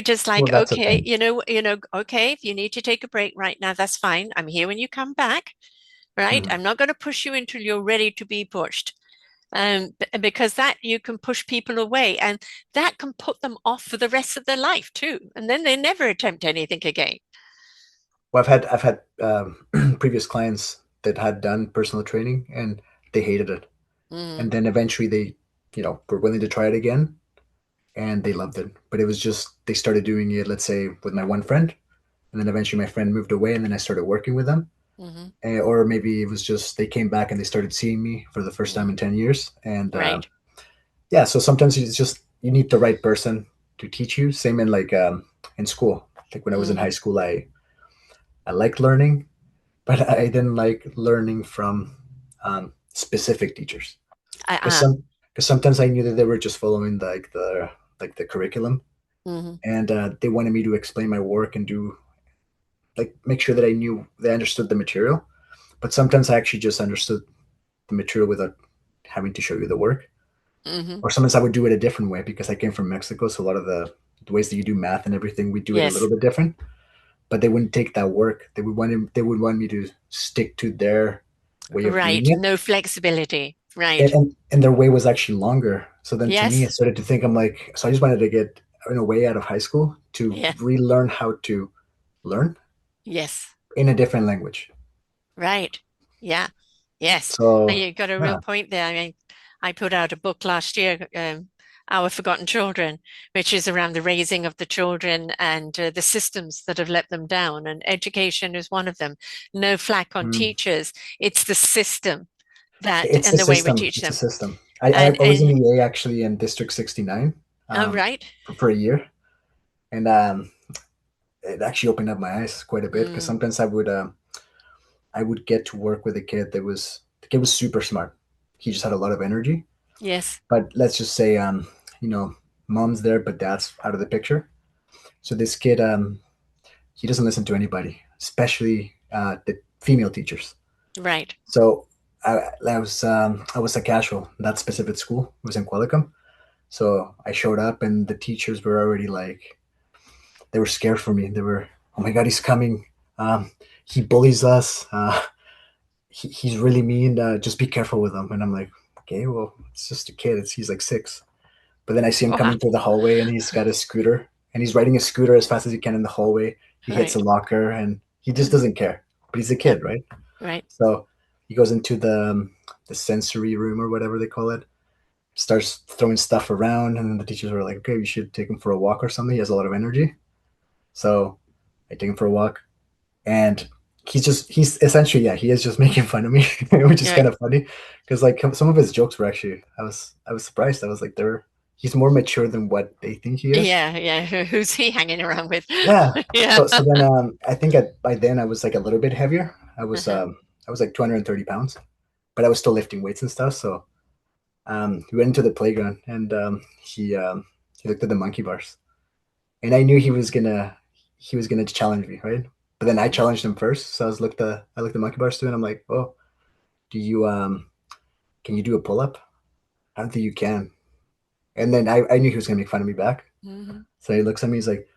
Just Well, like, that's the okay, thing. okay, if you need to take a break right now, that's fine. I'm here when you come back, right? Mhm. I'm not going to push you until you're ready to be pushed. Because that you can push people away and that can put them off for the rest of their life too. And then they never attempt anything again. Well, I've had previous clients that had done personal training and they hated it, Mm, and then eventually they, were willing to try it again, and they loved it. But it was just they started doing it, let's say, with my one friend, and then eventually my friend moved away, and then I started working with them. hmm. Or maybe it was just they came back and they started seeing me for the first time Hmm. in 10 years, and Right. yeah. So sometimes it's just you need the right person to teach you. Same in like in school. Like when I was in high Hmm. school, I liked learning, but I didn't like learning from specific teachers because Uh-uh. sometimes I knew that they were just following the curriculum, Hmm. and they wanted me to explain my work and do like make sure that I understood the material. But sometimes I actually just understood the material without having to show you the work. Hmm. Or sometimes I would do it a different way because I came from Mexico, so a lot of the ways that you do math and everything, we do it a little Yes. bit different. But they wouldn't take that work. They would want me to stick to their way of doing Right. it, No flexibility. and Right. and their way was actually longer. So then to me, I Yes. started to think I'm like, so I just wanted to get in a way out of high school to Yeah. relearn how to learn Yes. in a different language. Right. Yeah. Yes. And So you got a real yeah, point there. I mean, I put out a book last year, Our Forgotten Children, which is around the raising of the children and the systems that have let them down. And education is one of them. No flack on mm. teachers. It's the system that It's a and the way we system. teach It's a them. system. I was in And EA actually in District 69 oh, right. for a year, and it actually opened up my eyes quite a bit because Mm, sometimes I would I would get to work with a kid that was the kid was super smart. He just had a lot of energy. Yes. But let's just say, you know, mom's there, but dad's out of the picture. So this kid, he doesn't listen to anybody, especially the female teachers. Right. So I was a casual in that specific school. It was in Qualicum. So I showed up, and the teachers were already like, they were scared for me. They were, oh my god, he's coming. Um, he bullies us. He's really mean. Just be careful with him. And I'm like, okay, well, it's just a kid. He's like 6. But then I see him Wow. coming through the hallway, and he's got a scooter, and he's riding a scooter as fast as he can in the hallway. He hits a Right. locker, and he just Hmm. doesn't care. But he's a Yep. kid, right? Right. So he goes into the sensory room or whatever they call it, starts throwing stuff around, and then the teachers were like, okay, we should take him for a walk or something. He has a lot of energy. So I take him for a walk, and he's essentially, yeah, he is just making fun of me, which is Right. kind of funny because like some of his jokes were actually, I was surprised. I was like, they're he's more mature than what they think he is. Yeah. Yeah. Who's he hanging around with? Yeah. Yeah. So then I think by then I was like a little bit heavier. Uh-huh. I was like 230 pounds, but I was still lifting weights and stuff. So we went into the playground, and he looked at the monkey bars, and I knew he was gonna challenge me, right? But then I Mhm. challenged him first, so I looked at monkey bars too, and I'm like, oh, do you can you do a pull up? I don't think you can. And then I knew he was gonna make fun of me back, Mhm. so he looks at me, he's like,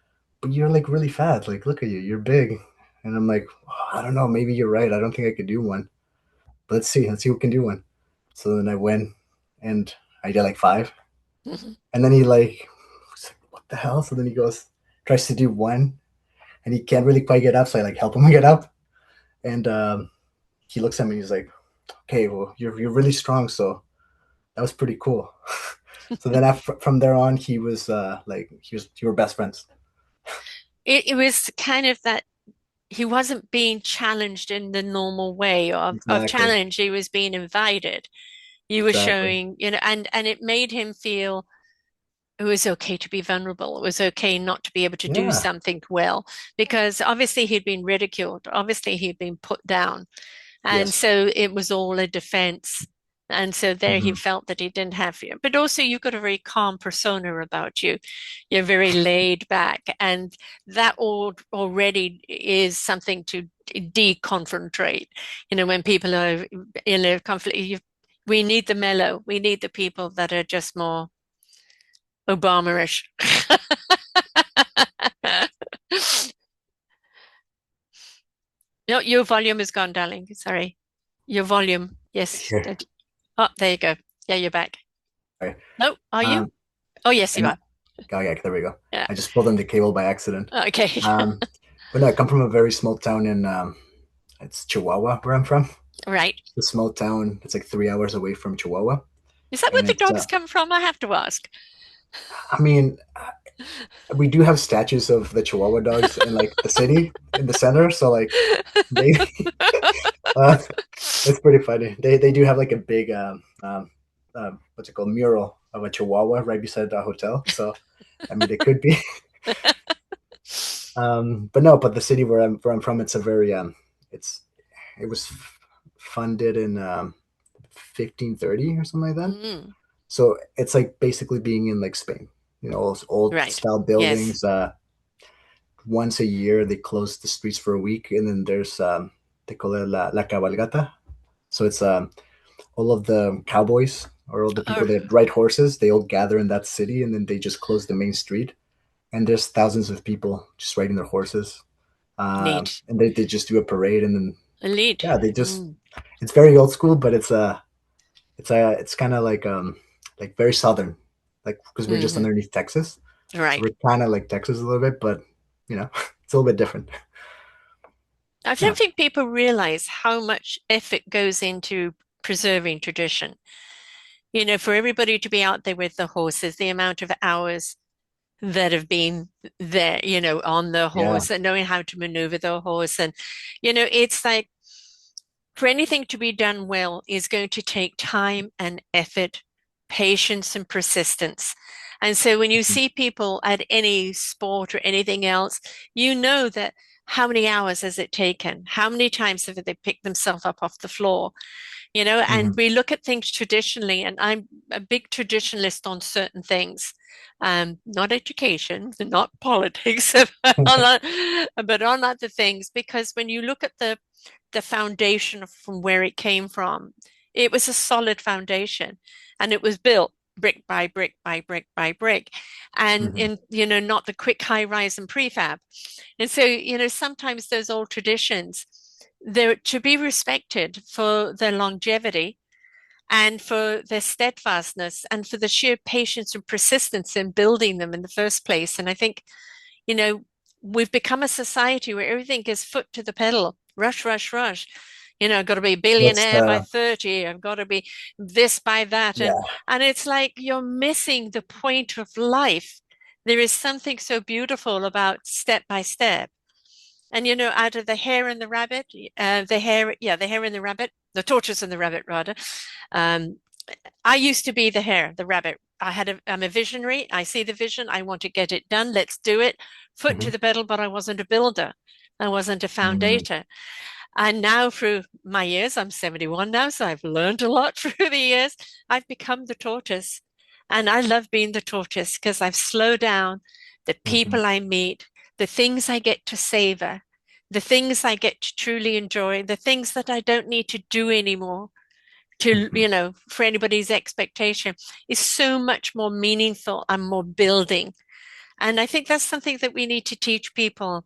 but you're like really fat, like look at you, you're big, and I'm like, oh, I don't know, maybe you're right, I don't think I could do one, but let's see who can do one. So then I went, and I did like 5. Mhm. And then he like, what the hell? So then he goes, tries to do one, and he can't really quite get up. So I like help him get up, and he looks at me. He's like, okay, well, you're really strong. So that was pretty cool. So then from there on, he was like you were best friends. It was kind of that he wasn't being challenged in the normal way of Exactly, challenge. He was being invited. You were exactly. showing, and it made him feel it was okay to be vulnerable. It was okay not to be able to do Yeah. something well, because obviously he'd been ridiculed. Obviously he'd been put down. And Yes. so it was all a defense. And so there he Hmm. felt that he didn't have you. But also you've got a very calm persona about you. You're very laid back. And that already is something to deconfrontate. When people are in a conflict, we need the mellow. We need the people that are just more Obama-ish. No, your volume is gone, darling. Sorry. Your volume. Yes. Here. Oh, there you go. Yeah, you're back. All right. No, are you? Um. Oh, yes, you And are. oh yeah, there we go. Yeah. I just pulled on the cable by accident. Okay. Um. But no, I come from a very small town in it's Chihuahua, where I'm from. Right. A small town. It's like 3 hours away from Chihuahua, Is that where and the it's dogs come from? I have to ask. I mean, we do have statues of the Chihuahua dogs in like the city in the center, so like they uh, it's pretty funny. They do have like a big what's it called, mural of a Chihuahua right beside the hotel. So I mean, it could be. But no, but the city where I'm from, it's a very it's it was funded in 1530 or something like that. Mm, So it's like basically being in like Spain, old right. style Yes. buildings. Once a year, they close the streets for a week, and then there's they call it la cabalgata. So it's all of the cowboys or all the people Oh, that ride horses. They all gather in that city, and then they just close the main street, and there's thousands of people just riding their horses. neat. And they just do a parade, and then A lead. yeah, they just Mm, it's very old school, but it's kind of like very southern, like because we're just hmm. underneath Texas, so Right. we're kind of like Texas a little bit, but it's a little bit different. I Yeah, don't think people realize how much effort goes into preserving tradition. For everybody to be out there with the horses, the amount of hours that have been there, on the yeah, horse and knowing how to maneuver the horse. And, it's like for anything to be done well is going to take time and effort, patience and persistence. And so when you mhm, see people at any sport or anything else, you know that how many hours has it taken? How many times have they picked themselves up off the floor? And Hmm. we look at things traditionally, and I'm a big traditionalist on certain things. Not education, not politics, but on other things, because when you look at the foundation from where it came from, it was a solid foundation, and it was built brick by brick by brick by brick, and Hmm. in not the quick high rise and prefab. And so sometimes those old traditions, they're to be respected for their longevity and for their steadfastness and for the sheer patience and persistence in building them in the first place. And I think, you know, we've become a society where everything is foot to the pedal, rush, rush, rush. I've got to be a What's billionaire by the 30. I've got to be this by that. And Yeah. and it's like you're missing the point of life. There is something so beautiful about step by step. And out of the hare and the rabbit, the hare and the rabbit, the tortoise and the rabbit, rather. Um, I used to be the hare, the rabbit. I'm a visionary. I see the vision. I want to get it done. Let's do it. Foot to Hmm. the pedal, but I wasn't a builder. I wasn't a founder. And now through my years, I'm 71 now, so I've learned a lot through the years. I've become the tortoise. And I love being the tortoise because I've slowed down the Hmm. people I meet, the things I get to savor, the things I get to truly enjoy, the things that I don't need to do anymore to, Hmm. for anybody's expectation is so much more meaningful and more building. And I think that's something that we need to teach people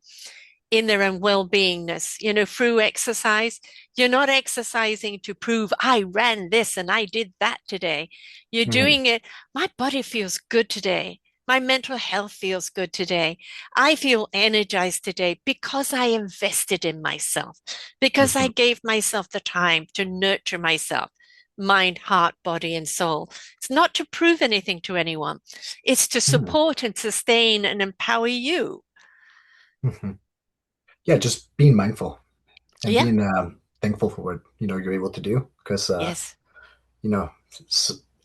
in their own well-beingness, through exercise. You're not exercising to prove I ran this and I did that today. You're Hmm. doing it. My body feels good today. My mental health feels good today. I feel energized today because I invested in myself, because I Hmm. gave myself the time to nurture myself, mind, heart, body, and soul. It's not to prove anything to anyone. It's to Hmm. support and sustain and empower you. Hmm. Yeah, just being mindful and Yeah. being thankful for what you're able to do, because Yes. you know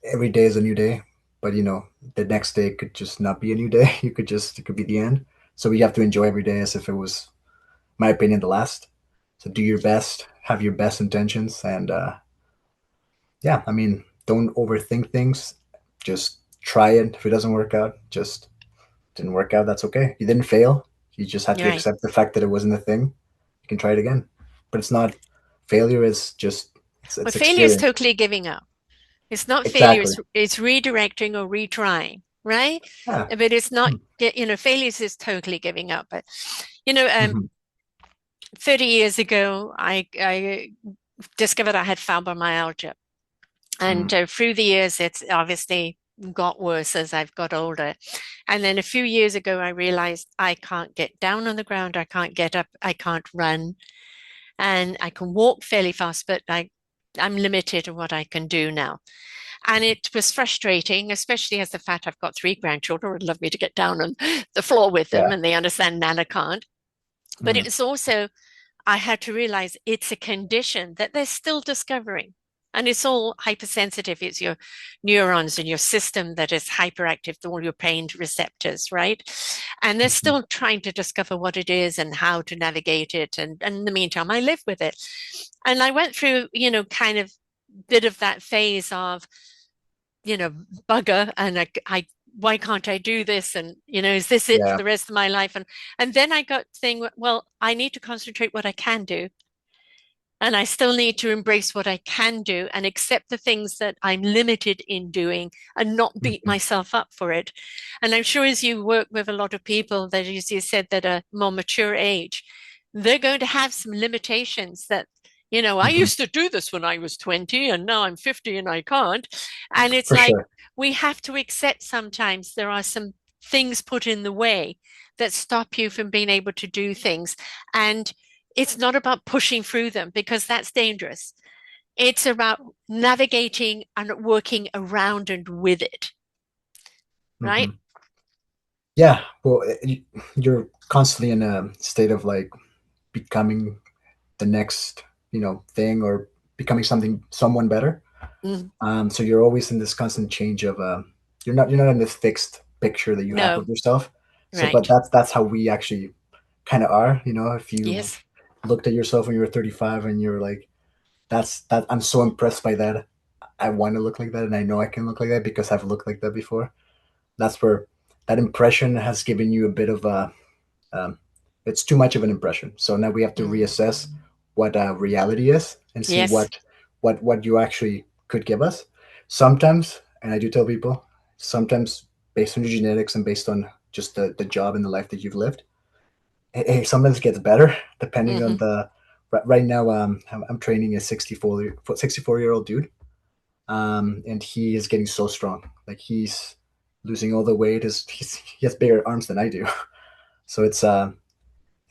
every day is a new day, but the next day could just not be a new day. It could be the end. So we have to enjoy every day as if it was, my opinion, the last. So do your best, have your best intentions, and yeah, I mean, don't overthink things. Just try it. If it doesn't work out, just didn't work out. That's okay. You didn't fail. You just have You're to right. accept the fact that it wasn't a thing. You can try it again. But it's not failure. Is just Well, it's failure is experience. totally giving up. It's not failure, Exactly. it's redirecting or retrying, right? Yeah. But it's not, Hmm. failures is totally giving up. But, you know, um, Hmm. 30 years ago, I discovered I had fibromyalgia. Hmm. And through the years, it's obviously got worse as I've got older. And then a few years ago, I realized I can't get down on the ground. I can't get up. I can't run. And I can walk fairly fast, but I'm limited in what I can do now. And it was frustrating, especially as the fact I've got three grandchildren who would love me to get down on the floor with them, Yeah. and they understand Nana can't. But it Hmm. was also, I had to realize it's a condition that they're still discovering. And it's all hypersensitive. It's your neurons and your system that is hyperactive, all your pain receptors, right? And they're Hmm. still trying to discover what it is and how to navigate it. And in the meantime, I live with it. And I went through, kind of bit of that phase of, you know, bugger, and why can't I do this? And is this it for Yeah. the rest of my life? And then I got saying, well, I need to concentrate what I can do. And I still need to embrace what I can do and accept the things that I'm limited in doing and not beat Hmm. myself up for it. And I'm sure as you work with a lot of people that, as you said, that are more mature age, they're going to have some limitations that, I Hmm. used to do this when I was 20 and now I'm 50 and I can't. And it's For like sure. we have to accept sometimes there are some things put in the way that stop you from being able to do things. And it's not about pushing through them because that's dangerous. It's about navigating and working around and with it, right? Hmm. Yeah. Well, you're constantly in a state of like becoming the next, thing, or becoming someone better. Mm, So you're always in this constant change of you're not in this fixed picture that you have no, of yourself. So, but right. that's how we actually kind of are. If you Yes. looked at yourself when you were 35 and you're like, that I'm so impressed by that. I want to look like that, and I know I can look like that because I've looked like that before. That's where that impression has given you a bit of a um, it's too much of an impression. So now we have to Mm. reassess what reality is and see Yes. what you actually could give us. Sometimes, and I do tell people, sometimes based on your genetics and based on just the job and the life that you've lived, it sometimes gets better depending on Hmm. the. Right now, I'm training a 64-year-old dude, and he is getting so strong. Like he's losing all the weight. He has bigger arms than I do, so it's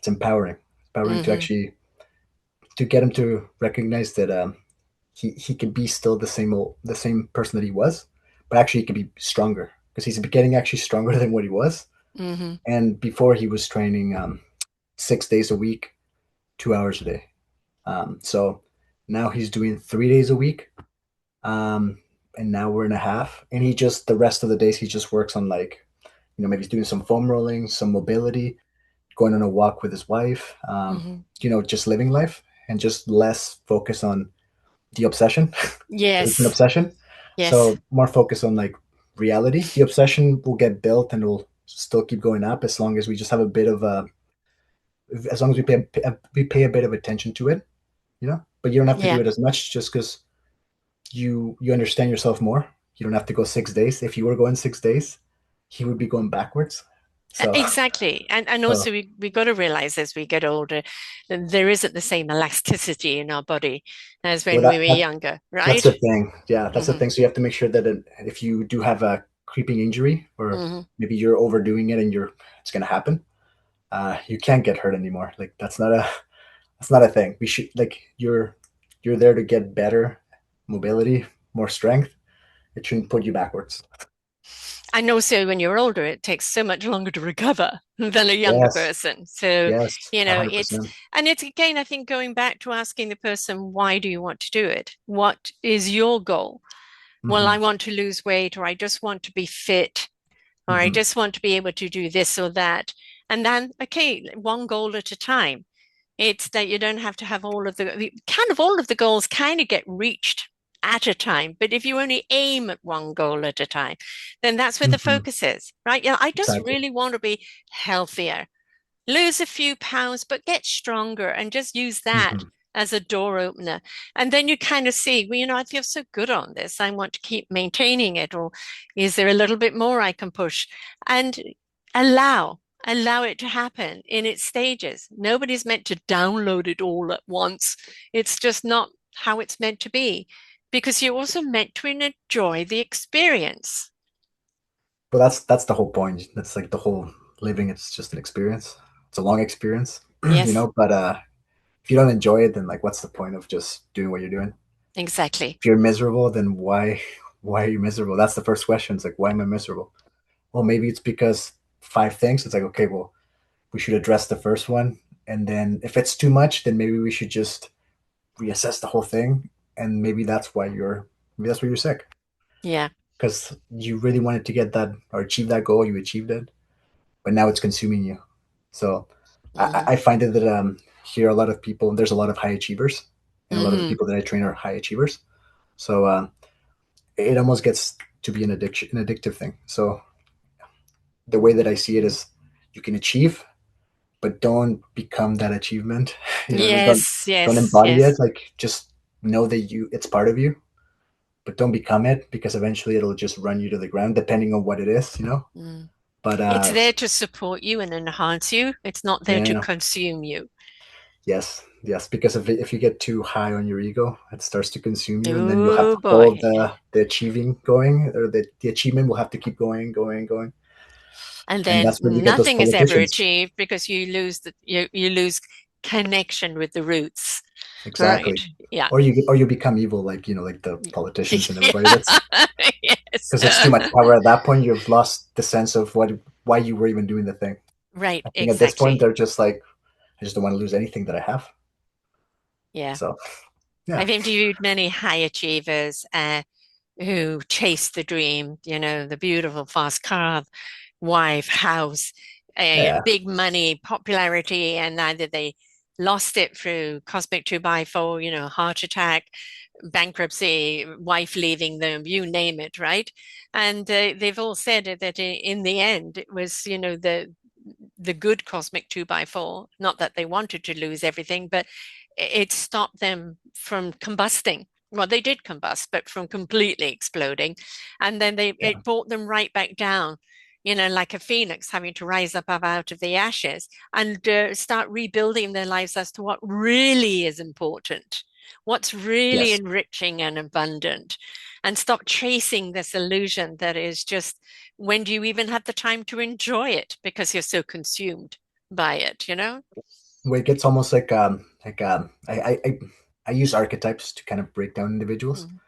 empowering. It's empowering to Hmm. actually to get him to recognize that he can be still the same person that he was, but actually he can be stronger because he's getting actually stronger than what he was. Hmm. And before he was training 6 days a week, 2 hours a day. So now he's doing 3 days a week, um, an hour and a half, and he just the rest of the days he just works on like maybe he's doing some foam rolling, some mobility, going on a walk with his wife, Hmm. just living life and just less focus on the obsession because it's an Yes. obsession. Yes. So more focus on like reality. The obsession will get built and will still keep going up as long as we just have a bit of as long as we pay a bit of attention to it, But you don't have to do Yeah. it as much just because you understand yourself more. You don't have to go 6 days. If you were going 6 days, he would be going backwards. So Exactly. And so also we got to realize as we get older that there isn't the same elasticity in our body as well, when we were younger, that's right? the thing. Yeah, that's the Hmm. thing. So you have to make sure that if you do have a creeping injury, or Hmm. maybe you're overdoing it and it's going to happen, you can't get hurt anymore. Like that's not a thing. We should like you're there to get better mobility, more strength. It shouldn't put you backwards. And also when you're older, it takes so much longer to recover than a younger Yes, person. So, yes, 100%. and it's again, I think going back to asking the person, why do you want to do it? What is your goal? Well, Hmm. I want to lose weight, or I just want to be fit, or I Hmm. just want to be able to do this or that. And then, okay, one goal at a time. It's that you don't have to have all of the goals kind of get reached at a time. But if you only aim at one goal at a time, then that's where the Hmm. focus is, right? Yeah, I just Exactly. really want to be healthier, lose a few pounds, but get stronger and just use that Hmm. as a door opener. And then you kind of see, well, I feel so good on this. I want to keep maintaining it. Or is there a little bit more I can push? And allow it to happen in its stages. Nobody's meant to download it all at once. It's just not how it's meant to be because you're also meant to enjoy the experience. But that's the whole point. That's like the whole living. It's just an experience. It's a long experience, Yes, But if you don't enjoy it, then like, what's the point of just doing what you're doing? exactly. If you're miserable, then why are you miserable? That's the first question. It's like, why am I miserable? Well, maybe it's because five things. It's like, okay, well, we should address the first one, and then if it's too much, then maybe we should just reassess the whole thing, and maybe that's why you're sick Yeah. because you really wanted to get that or achieve that goal. You achieved it, but now it's consuming you. So I, Hmm. I find it that here a lot of people, there's a lot of high achievers, and a lot of the Hmm. people that I train are high achievers. So it almost gets to be an addictive thing. So the way that I see it is, you can achieve, but don't become that achievement. You know what I mean? Don't Yes, don't yes, embody yes. it. Like, just know that it's part of you, but don't become it because eventually it'll just run you to the ground, depending on what it is. Mm. But It's there to support you and enhance you. It's not there to yeah, consume you. yes, yes, because if you get too high on your ego, it starts to consume you, and then you'll have Oh to hold boy. the achieving going, or the achievement will have to keep going, going, going, And and then that's when you get those nothing is ever politicians. achieved because you lose connection with the roots. Exactly. Right. Yeah. Or you become evil, like like the politicians and everybody. That's Yes. because it's too much power. At that point, you've lost the sense of why you were even doing the thing. Right, I think at this point, exactly. they're just like, I just don't want to lose anything that I have. Yeah. So yeah. I've interviewed many high achievers who chase the dream, the beautiful fast car, wife, house, a Yeah, big money popularity, and either they lost it through cosmic 2 by 4, heart attack, bankruptcy, wife leaving them, you name it, right? And they've all said that in the end, it was, the good cosmic 2 by 4, not that they wanted to lose everything, but it stopped them from combusting. Well, they did combust, but from completely exploding. And then yeah, it brought them right back down, like a phoenix having to rise up out of the ashes and start rebuilding their lives as to what really is important, what's really yes. enriching and abundant, and stop chasing this illusion that is just, when do you even have the time to enjoy it because you're so consumed by it? Where it gets almost I use archetypes to kind of break down individuals. Mhm.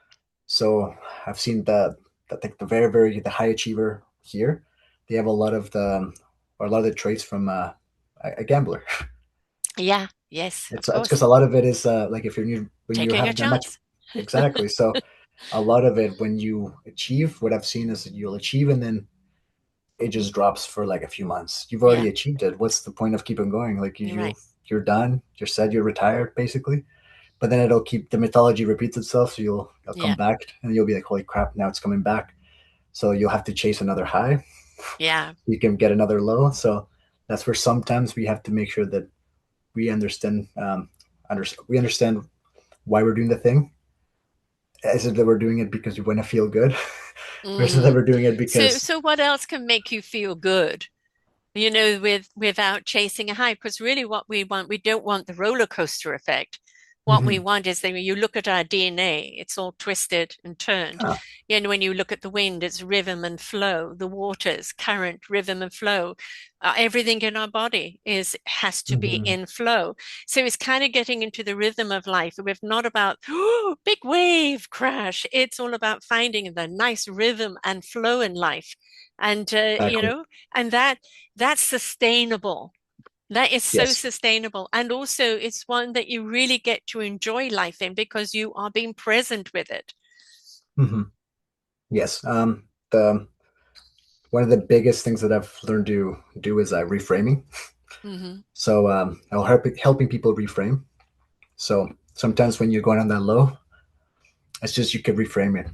So I've seen the very the high achiever here. They have a lot of the traits from a gambler. Yeah, yes, of It's because course. a lot of it is like if you're new, when you Taking a have that much, chance. exactly. So a lot of it, when you achieve, what I've seen is that you'll achieve and then it just drops for like a few months. You've Yeah, already achieved it. What's the point of keeping going? Like you're right. you're done. You're said you're retired basically. But then it'll keep the mythology repeats itself. So you'll come Yeah, back and you'll be like, holy crap, now it's coming back. So you'll have to chase another high. yeah. You can get another low. So that's where sometimes we have to make sure that we understand we understand why we're doing the thing. Is it that we're doing it because we want to feel good, or is it that Mm. we're doing it So, because so what else can make you feel good? Without chasing a high, because really what we want, we don't want the roller coaster effect. What we Mhm. want is that when you look at our DNA, it's all twisted and turned. Ah, And when you look at the wind, it's rhythm and flow, the waters, current, rhythm and flow. Everything in our body has to be mhm. in flow. So it's kind of getting into the rhythm of life. We're not about oh, big wave crash. It's all about finding the nice rhythm and flow in life. And Exactly. and that's sustainable. That is so Yes. sustainable. And also, it's one that you really get to enjoy life in because you are being present with it. Hmm. Yes. The One of the biggest things that I've learned to do is reframing. Hmm. So I'll helping people reframe. So sometimes when you're going on that low, it's just you could reframe it.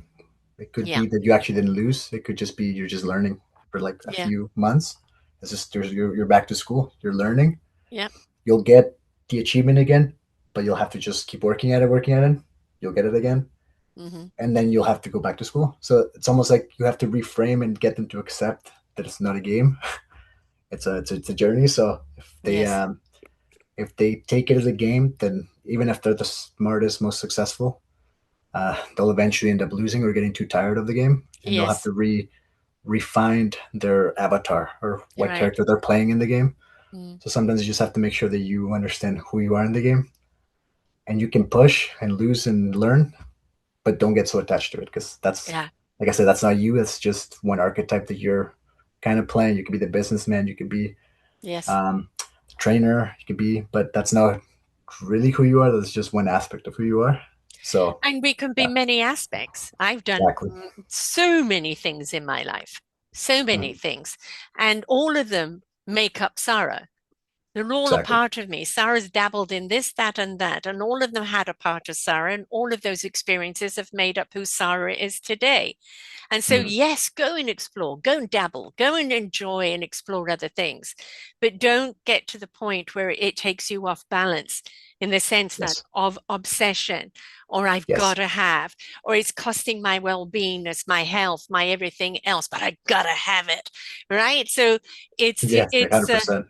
It could Yeah. be that you actually didn't lose. It could just be you're just learning for like a Yeah. few months. It's just you're back to school. You're learning. Yeah. You'll get the achievement again, but you'll have to just keep working at it. You'll get it again, Hmm. and then you'll have to go back to school. So it's almost like you have to reframe and get them to accept that it's not a game. It's a journey. So Yes. if they take it as a game, then even if they're the smartest, most successful, they'll eventually end up losing or getting too tired of the game, and they'll have Yes. to refine their avatar or You're what right. character they're playing in the game. Mm. So sometimes you just have to make sure that you understand who you are in the game, and you can push and lose and learn, but don't get so attached to it because that's, Yeah. like I said, that's not you. It's just one archetype that you're kind of playing. You could be the businessman, you could be Yes. um, the trainer, you could be, but that's not really who you are. That's just one aspect of who you are. So And we can be yeah, many aspects. I've done exactly. so many things in my life, so many Mhm. things, and all of them make up Sarah. They're all a Exactly. part of me. Sarah's dabbled in this, that, and that, and all of them had a part of Sarah, and all of those experiences have made up who Sarah is today. And so, Mhm. yes, go and explore, go and dabble, go and enjoy and explore other things, but don't get to the point where it takes you off balance in the sense that Yes. of obsession, or I've got Yes. to have, or it's costing my well-beingness, my health, my everything else, but I gotta have it, right? So it's Yes. Like it's 100%.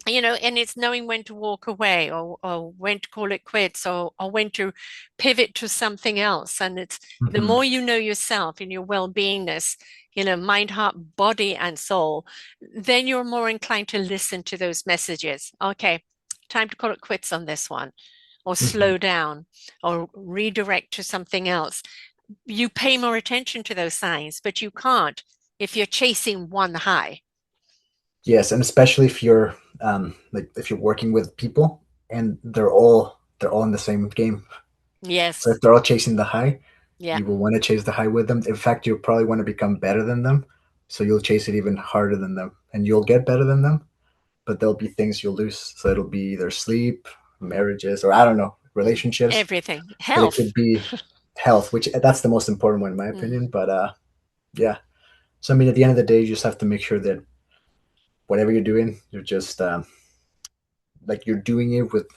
and it's knowing when to walk away, or when to call it quits, or when to pivot to something else. And it's the Hmm. more you know yourself and your well-beingness, mind, heart, body, and soul, then you're more inclined to listen to those messages. Okay, time to call it quits on this one, or Hmm. slow down, or redirect to something else. You pay more attention to those signs, but you can't if you're chasing one high. Yes, and especially if you're like if you're working with people and they're all in the same game. So Yes. if they're all chasing the high, Yeah. you will want to chase the high with them. In fact, you'll probably want to become better than them. So you'll chase it even harder than them, and you'll get better than them. but there'll be things you'll lose. So it'll be either sleep, marriages, or I don't know, relationships. Everything. But it could Health. be health, which that's the most important one in my Mm. opinion. But yeah. So I mean, at the end of the day, you just have to make sure that whatever you're doing, you're just like you're doing it with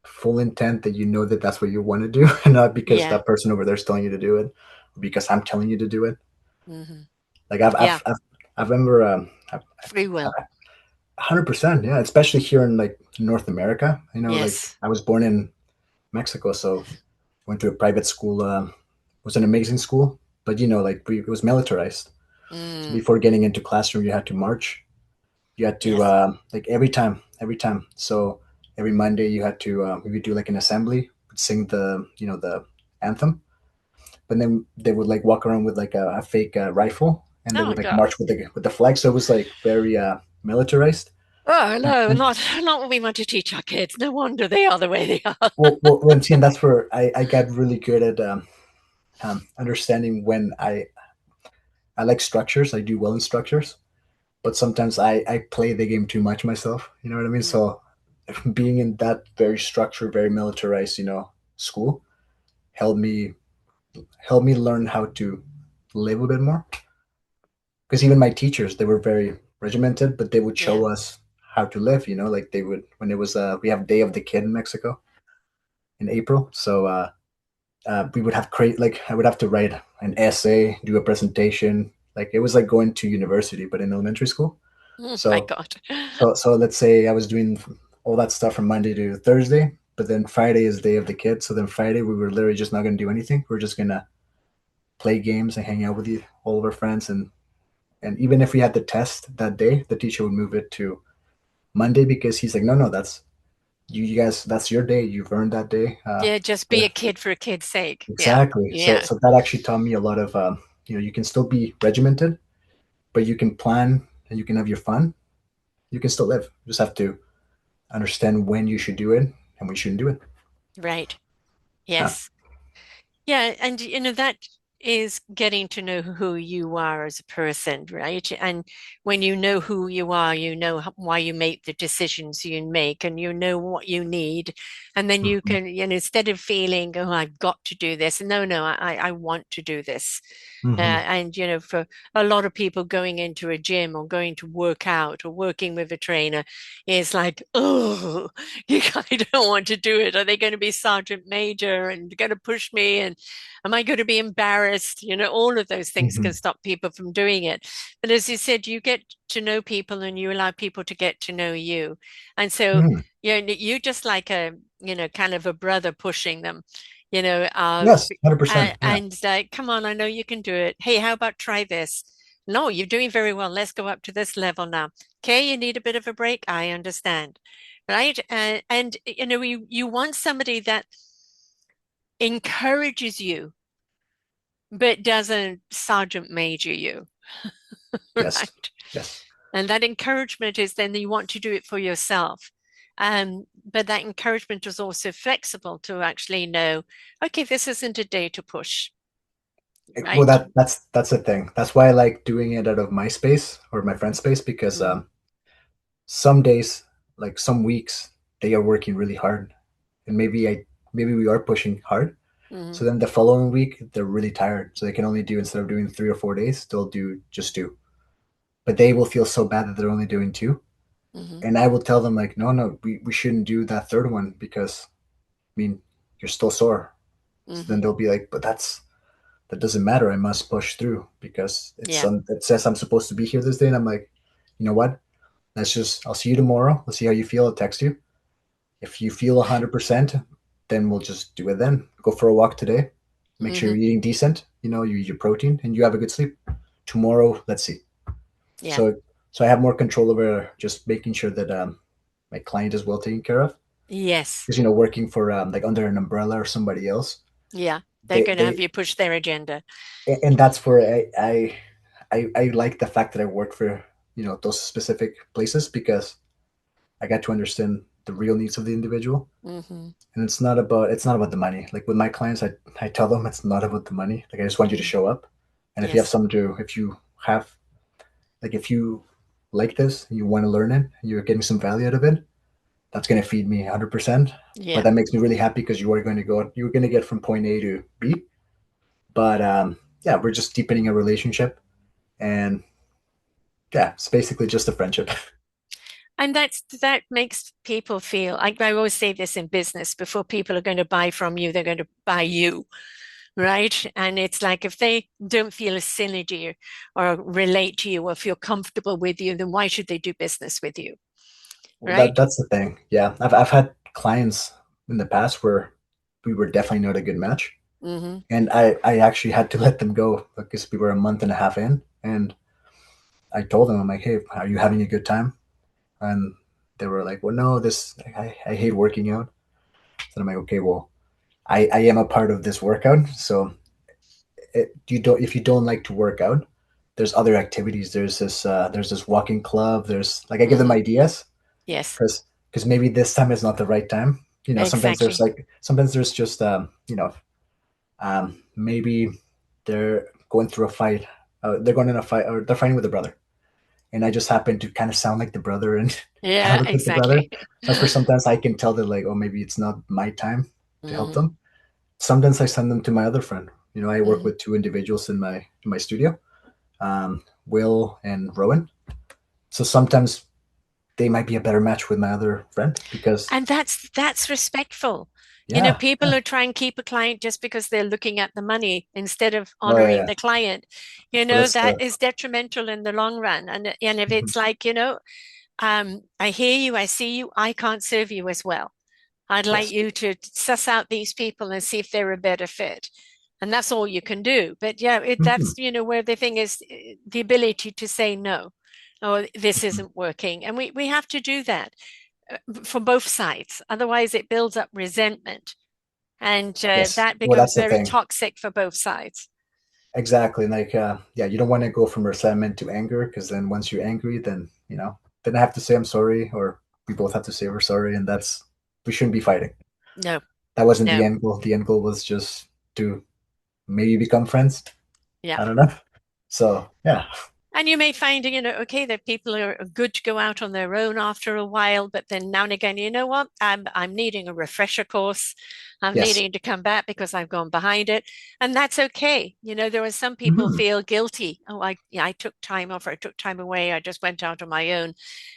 full intent that you know that that's what you want to do, and not because Yeah. that person over there is telling you to do it, or because I'm telling you to do it. Hmm. Like Yeah. I remember Free will. 100%, yeah, especially here in like North America. Like Yes. I was born in Mexico, so went to a private school. It was an amazing school, but like it was militarized. So Mm. before getting into classroom, you had to march. You had to Yes. like every time. So every Monday you had to we would do like an assembly, sing the anthem, but then they would like walk around with like a fake rifle, and they Oh would like God. march with the flag. So it was like very militarized. Oh no, not what we want to teach our kids. No wonder they are the way they are. And see, and that's where I got really good at understanding when I like structures. I do well in structures, but sometimes I play the game too much myself. You know what I mean? Mm. So being in that very structured, very militarized, school helped me learn how to live a bit more. Because even my teachers, they were very regimented, but they would Yeah. show us how to live. Like they would when it was we have Day of the Kid in Mexico in April, so we would have create like I would have to write an essay, do a presentation. Like it was like going to university, but in elementary school. Oh my So God. so let's say I was doing all that stuff from Monday to Thursday, but then Friday is Day of the Kid. So then Friday we were literally just not going to do anything. We're just gonna play games and hang out with all of our friends, and even if we had the test that day, the teacher would move it to Monday because he's like, no, that's you guys, that's your day. You've earned that day. Yeah, just be a kid for a kid's sake. Yeah. Exactly. So Yeah. so that actually taught me a lot of you can still be regimented, but you can plan and you can have your fun. You can still live. You just have to understand when you should do it and when you shouldn't do it. Right. Yeah. Yes. Yeah, and that is getting to know who you are as a person, right? And when you know who you are, you know why you make the decisions you make, and you know what you need, and then you Hmm. can, instead of feeling, oh, I've got to do this, no, I want to do this. Hmm. And for a lot of people, going into a gym or going to work out or working with a trainer is like, oh, I don't want to do it. Are they going to be sergeant major and going to push me? And am I going to be embarrassed? All of those things Hmm. can stop people from doing it. But as you said, you get to know people and you allow people to get to know you. And so, Hmm. you just like a, kind of a brother pushing them, Yes, 100%. Yeah. and like, come on, I know you can do it. Hey, how about try this? No, you're doing very well. Let's go up to this level now. Okay, you need a bit of a break. I understand. Right. And you want somebody that encourages you, but doesn't sergeant major you. Yes. Right. Yes. And that encouragement is then you want to do it for yourself. But that encouragement is also flexible to actually know, okay, this isn't a day to push. Well, Right. that's the thing. That's why I like doing it out of my space or my friend's space because Mm, some days, like some weeks, they are working really hard, and maybe we are pushing hard. mm, So then the following week they're really tired, so they can only do instead of doing 3 or 4 days, they'll do just two. But they will feel so bad that they're only doing two, mm, and I will tell them like, no, we shouldn't do that third one because I mean you're still sore. So then mm. they'll be like, but that doesn't matter. I must push through because Yeah. it says I'm supposed to be here this day, and I'm like, you know what? I'll see you tomorrow. Let's see how you feel. I'll text you. If you feel 100%, then we'll just do it then. Go for a walk today. Make sure Hmm. you're eating decent. You eat your protein and you have a good sleep. Tomorrow, let's see. Yeah. So I have more control over just making sure that my client is well taken care of. Yes. Because working for like under an umbrella or somebody else, Yeah. They're they going to have they you push their agenda. and that's where I like the fact that I work for those specific places because I got to understand the real needs of the individual. Hmm. And it's not about the money. Like with my clients, I tell them it's not about the money. Like I just want you to Hmm. show up, and if you have Yes. some to if you have like if you like this, you want to learn it, you're getting some value out of it, that's going to feed me 100%. But Yeah. that makes me really happy because you're going to get from point A to B. But yeah, we're just deepening a relationship, and yeah, it's basically just a friendship. And that makes people feel like I always say this in business before people are going to buy from you, they're going to buy you, right? And it's like if they don't feel a synergy or relate to you or feel comfortable with you, then why should they do business with you, Well, right? that's the thing. Yeah, I've had clients in the past where we were definitely not a good match, Hmm. and I actually had to let them go because we were a month and a half in, and I told them, I'm like, hey, are you having a good time? And they were like, well, no, this I hate working out. So I'm like, okay, well, I am a part of this workout, so you don't if you don't like to work out, there's other activities. There's this walking club. There's like I give them Hmm. ideas Yes, because maybe this time is not the right time. exactly. Sometimes there's just maybe they're going through a fight. They're going in a fight or they're fighting with a brother, and I just happen to kind of sound like the brother and kind of Yeah, look like the brother. exactly. That's where sometimes I can tell that like, oh, maybe it's not my time to help Hmm. them. Sometimes I send them to my other friend. I work Hmm. with two individuals in my studio, Will and Rowan. So sometimes they might be a better match with my other friend because And that's respectful. You know, yeah, people yeah. who try and keep a client just because they're looking at the money instead of Oh yeah, honoring yeah. the client, Well, that's that the is detrimental in the long run. And if mhm. it's like, I hear you, I see you, I can't serve you as well. I'd like Yes. you to suss out these people and see if they're a better fit. And that's all you can do. But yeah, Mhm, that's, where the thing is the ability to say no, or this mhm. isn't working. And we have to do that for both sides. Otherwise, it builds up resentment, and Yes. that Well, becomes that's the very thing. toxic for both sides. Exactly. Like, yeah, you don't want to go from resentment to anger because then once you're angry, then then I have to say I'm sorry, or we both have to say we're sorry, and we shouldn't be fighting. No, That wasn't the no, end goal. The end goal was just to maybe become friends. yeah. I don't know. So yeah, And you may find, okay, that people are good to go out on their own after a while, but then now and again, you know what? I'm needing a refresher course. I'm yes. needing to come back because I've gone behind it. And that's okay. There are some people Mhm, feel guilty. Oh, I took time off or I took time away. I just went out on my own.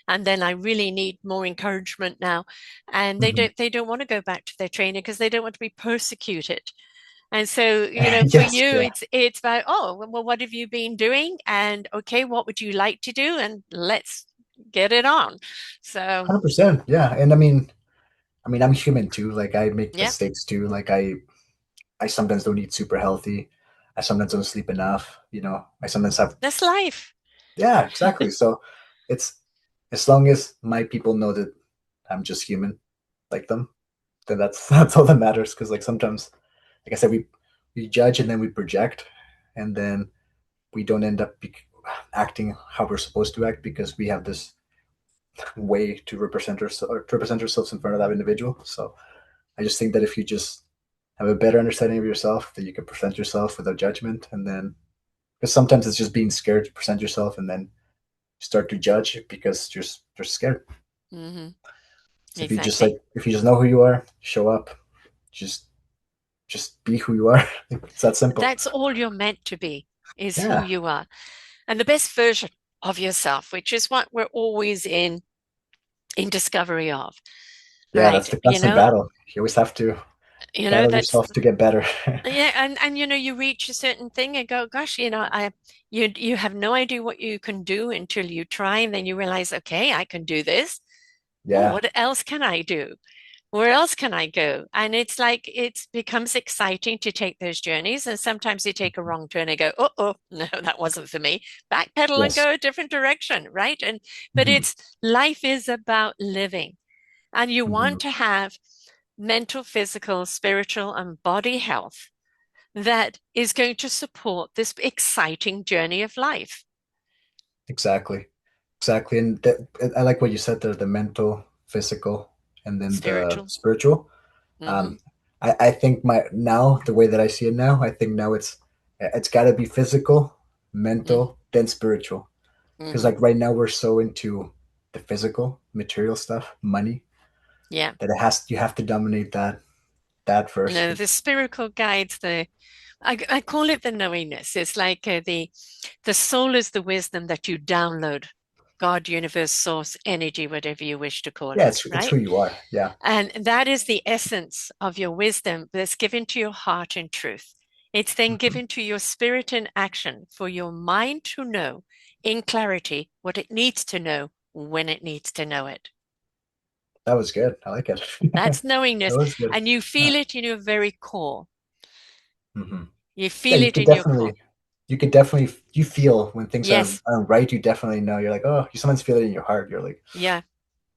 And then I really need more encouragement now. And they mhm. don't want to go back to their training because they don't want to be persecuted. And so, for Yes, you, yeah, it's about, oh, well, what have you been doing? And okay, what would you like to do? And let's get it on. So, 100%. Yeah, and I mean, I'm human too. Like I make yeah, mistakes too. Like I sometimes don't eat super healthy. I sometimes don't sleep enough. I sometimes have. that's life. Yeah, exactly. So it's as long as my people know that I'm just human, like them, then that's that's all that matters. Because like sometimes, like I said, we judge and then we project, and then we don't end up acting how we're supposed to act because we have this way to represent ourselves in front of that individual. So I just think that if you just have a better understanding of yourself, that you can present yourself without judgment, and then because sometimes it's just being scared to present yourself, and then start to judge because you're scared. Hmm. So Exactly. if you just know who you are, show up, just just be who you are. It's that simple. That's all you're meant to be, is who Yeah, you are. And the best version of yourself, which is what we're always in discovery of, yeah. That's right? the constant battle. You always have to battle That's yourself to get better. yeah, and you reach a certain thing and go, gosh, you have no idea what you can do until you try, and then you realize, okay, I can do this. Oh, Yeah. what else can I do? Where else can I go? And it's like it becomes exciting to take those journeys, and sometimes you take a wrong turn and go, oh, no, that wasn't for me. Backpedal and Yes. go a different direction, right? But Hmm. it's life is about living, and you Hmm. want to have mental, physical, spiritual, and body health that is going to support this exciting journey of life. Exactly. Exactly. And I like what you said there: the mental, physical, and then the Spiritual. spiritual. Hmm. Um, I think my now the way that I see it now, I think now it's got to be physical, Hmm. mental, then spiritual. Because Hmm. like right now we're so into the physical, material stuff, money, Yeah. that you have to dominate that first. No, the spiritual guides, I call it the knowingness. It's like the soul is the wisdom that you download, God, universe, source, energy, whatever you wish to call Yeah, it, it's right? who you are. Yeah, And that is the essence of your wisdom that's given to your heart in truth. It's then hmm given to your spirit in action for your mind to know in clarity what it needs to know when it needs to know it. that was good. I like it. That's That knowingness. was good. And you Yeah. feel it in your very core. hmm You Yeah, feel it in your core. you could definitely, you feel when things Yes, are right. You definitely know. You're like, oh, you sometimes feel it in your heart. You're like, yeah.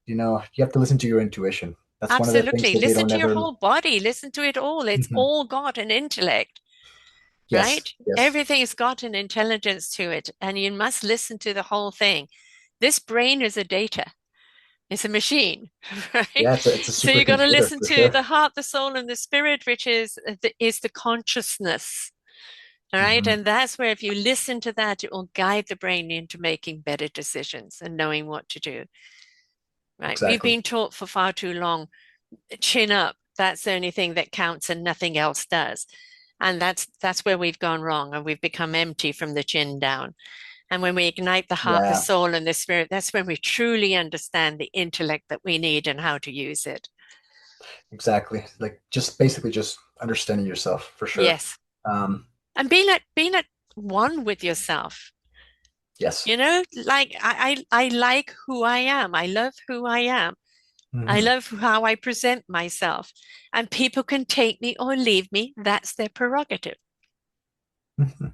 you have to listen to your intuition. That's one of the things Absolutely. that they Listen don't to your ever. whole body. Listen to it all. It's Mhm. all got an intellect, Yes, right? yes, Everything's got an intelligence to it, and you must listen to the whole thing. This brain is a data. It's a machine, right? yeah. It's a So you got to supercomputer listen for to sure. the heart, the soul, and the spirit, which is the consciousness. All right. hmm And that's where if you listen to that, it will guide the brain into making better decisions and knowing what to do. Right. We've Exactly. been taught for far too long chin up. That's the only thing that counts and nothing else does. And that's where we've gone wrong and we've become empty from the chin down. And when we ignite the heart, the Yeah, soul, and the spirit, that's when we truly understand the intellect that we need and how to use it. exactly. Like just basically just understanding yourself for sure. Yes. Um, And being at one with yourself. yes. Like I like who I am. I love who I am. I hmm love how I present myself. And people can take me or leave me. That's their prerogative. hmm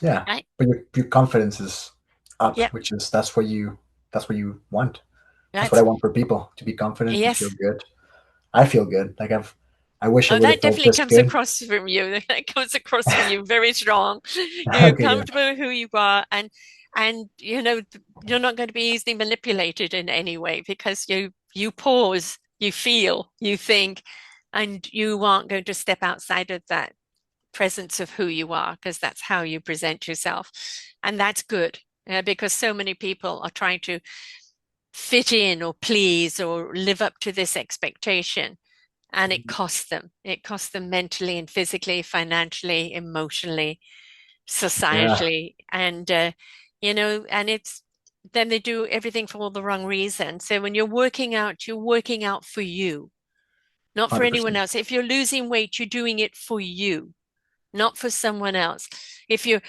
Yeah, Right? but your confidence is up, Yep. which is that's what you want. That's what I That's want for people, to be confident, to feel yes. good. I feel good. I wish I Oh, would that have felt definitely this comes good. across from you. That comes across from you very strong. You're Okay, good. comfortable with who you are, and you're not going to be easily manipulated in any way because you pause, you feel, you think, and you aren't going to step outside of that presence of who you are because that's how you present yourself, and that's good. Because so many people are trying to fit in or please or live up to this expectation and it costs them. It costs them mentally and physically, financially, emotionally, Yeah, societally, and and it's then they do everything for all the wrong reasons. So when you're working out for you, not for anyone 100%. else. If you're losing weight, you're doing it for you, not for someone else. If you're,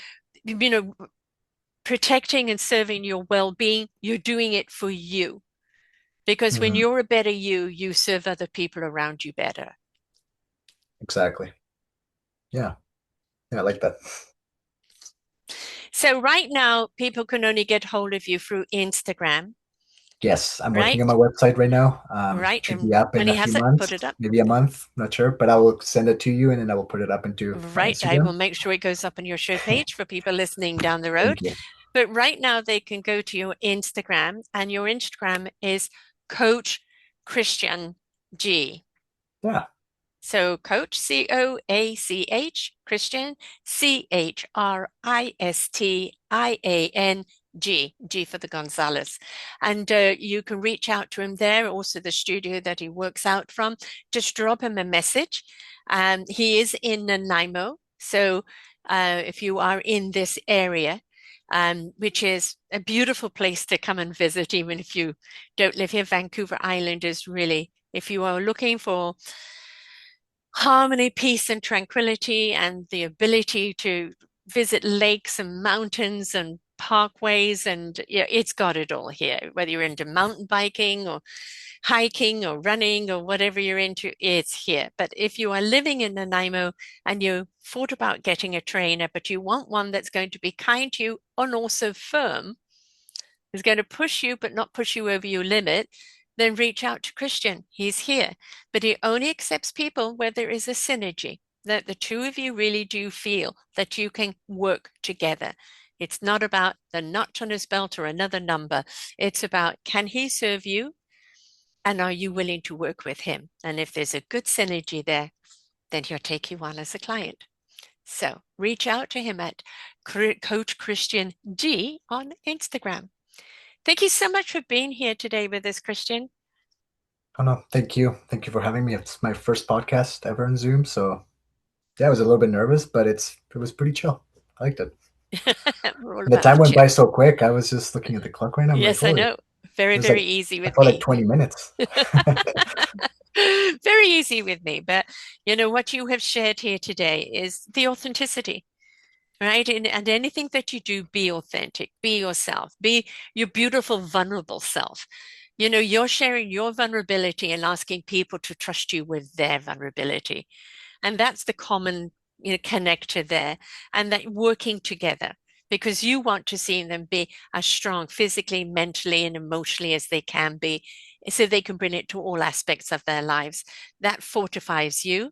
protecting and serving your well-being, you're doing it for you. Because when hmm you're a better you, you serve other people around you better. Exactly. Yeah. Yeah, I like that. So right now, people can only get hold of you through Instagram, Yes, I'm working on my right? website right now. Right. Should be And up when in he a few has it, put months, it up. maybe a month, not sure, but I will send it to you and then I will put it up into my Right. I will Instagram. make sure it goes up on your show page for people listening down the road. Thank you. But right now, they can go to your Instagram, and your Instagram is Coach Christian G. Yeah, So Coach, COACH, Christian, CHRISTIAN, G for the Gonzalez. And you can reach out to him there, also the studio that he works out from. Just drop him a message. He is in Nanaimo. So if you are in this area, which is a beautiful place to come and visit, even if you don't live here, Vancouver Island is really, if you are looking for harmony, peace, and tranquility, and the ability to visit lakes and mountains and parkways. And yeah, it's got it all here. Whether you're into mountain biking or hiking or running or whatever you're into, it's here. But if you are living in Nanaimo and you thought about getting a trainer, but you want one that's going to be kind to you and also firm, is going to push you but not push you over your limit, then reach out to Christian. He's here. But he only accepts people where there is a synergy, that the two of you really do feel that you can work together. It's not about the notch on his belt or another number. It's about, can he serve you? And are you willing to work with him? And if there's a good synergy there, then he'll take you on as a client. So reach out to him at Coach Christian G on Instagram. Thank you so much for being here today with us, Christian. Oh no, thank you. Thank you for having me. It's my first podcast ever on Zoom, so yeah, I was a little bit nervous, but it was pretty chill. I liked it. We're all And the about time the went chill. by so quick. I was just looking at the clock right now. I'm like, Yes, I holy, it know. Very, was very like easy I with felt like me. 20 minutes. Very easy with me. But what you have shared here today is the authenticity, right? And anything that you do, be authentic, be yourself, be your beautiful, vulnerable self. You're sharing your vulnerability and asking people to trust you with their vulnerability. And that's the common, connector there. And that working together because you want to see them be as strong physically, mentally, and emotionally as they can be so they can bring it to all aspects of their lives. That fortifies you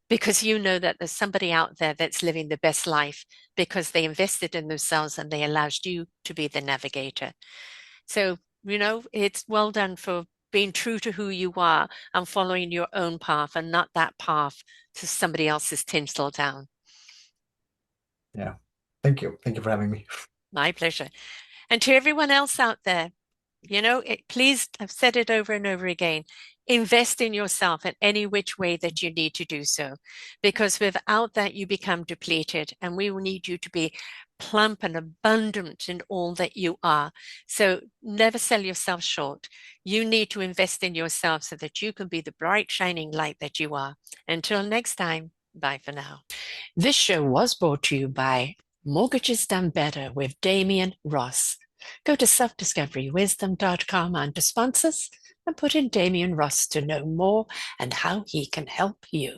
because you know that there's somebody out there that's living the best life because they invested in themselves and they allowed you to be the navigator. So, it's well done for being true to who you are and following your own path and not that path to somebody else's tinsel down. Yeah. Thank you. Thank you for having me. My pleasure. And to everyone else out there, please, I've said it over and over again, invest in yourself in any which way that you need to do so, because without that, you become depleted and we will need you to be plump and abundant in all that you are. So never sell yourself short. You need to invest in yourself so that you can be the bright, shining light that you are. Until next time, bye for now. This show was brought to you by Mortgages Done Better with Damian Ross. Go to selfdiscoverywisdom.com under sponsors and put in Damian Ross to know more and how he can help you.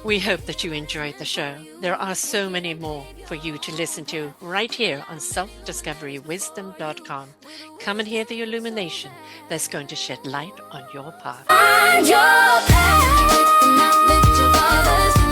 We hope that you enjoyed the show. There are so many more for you to listen to right here on selfdiscoverywisdom.com. Come and hear the illumination that's going to shed light on your path. Find your path with the knowledge of others.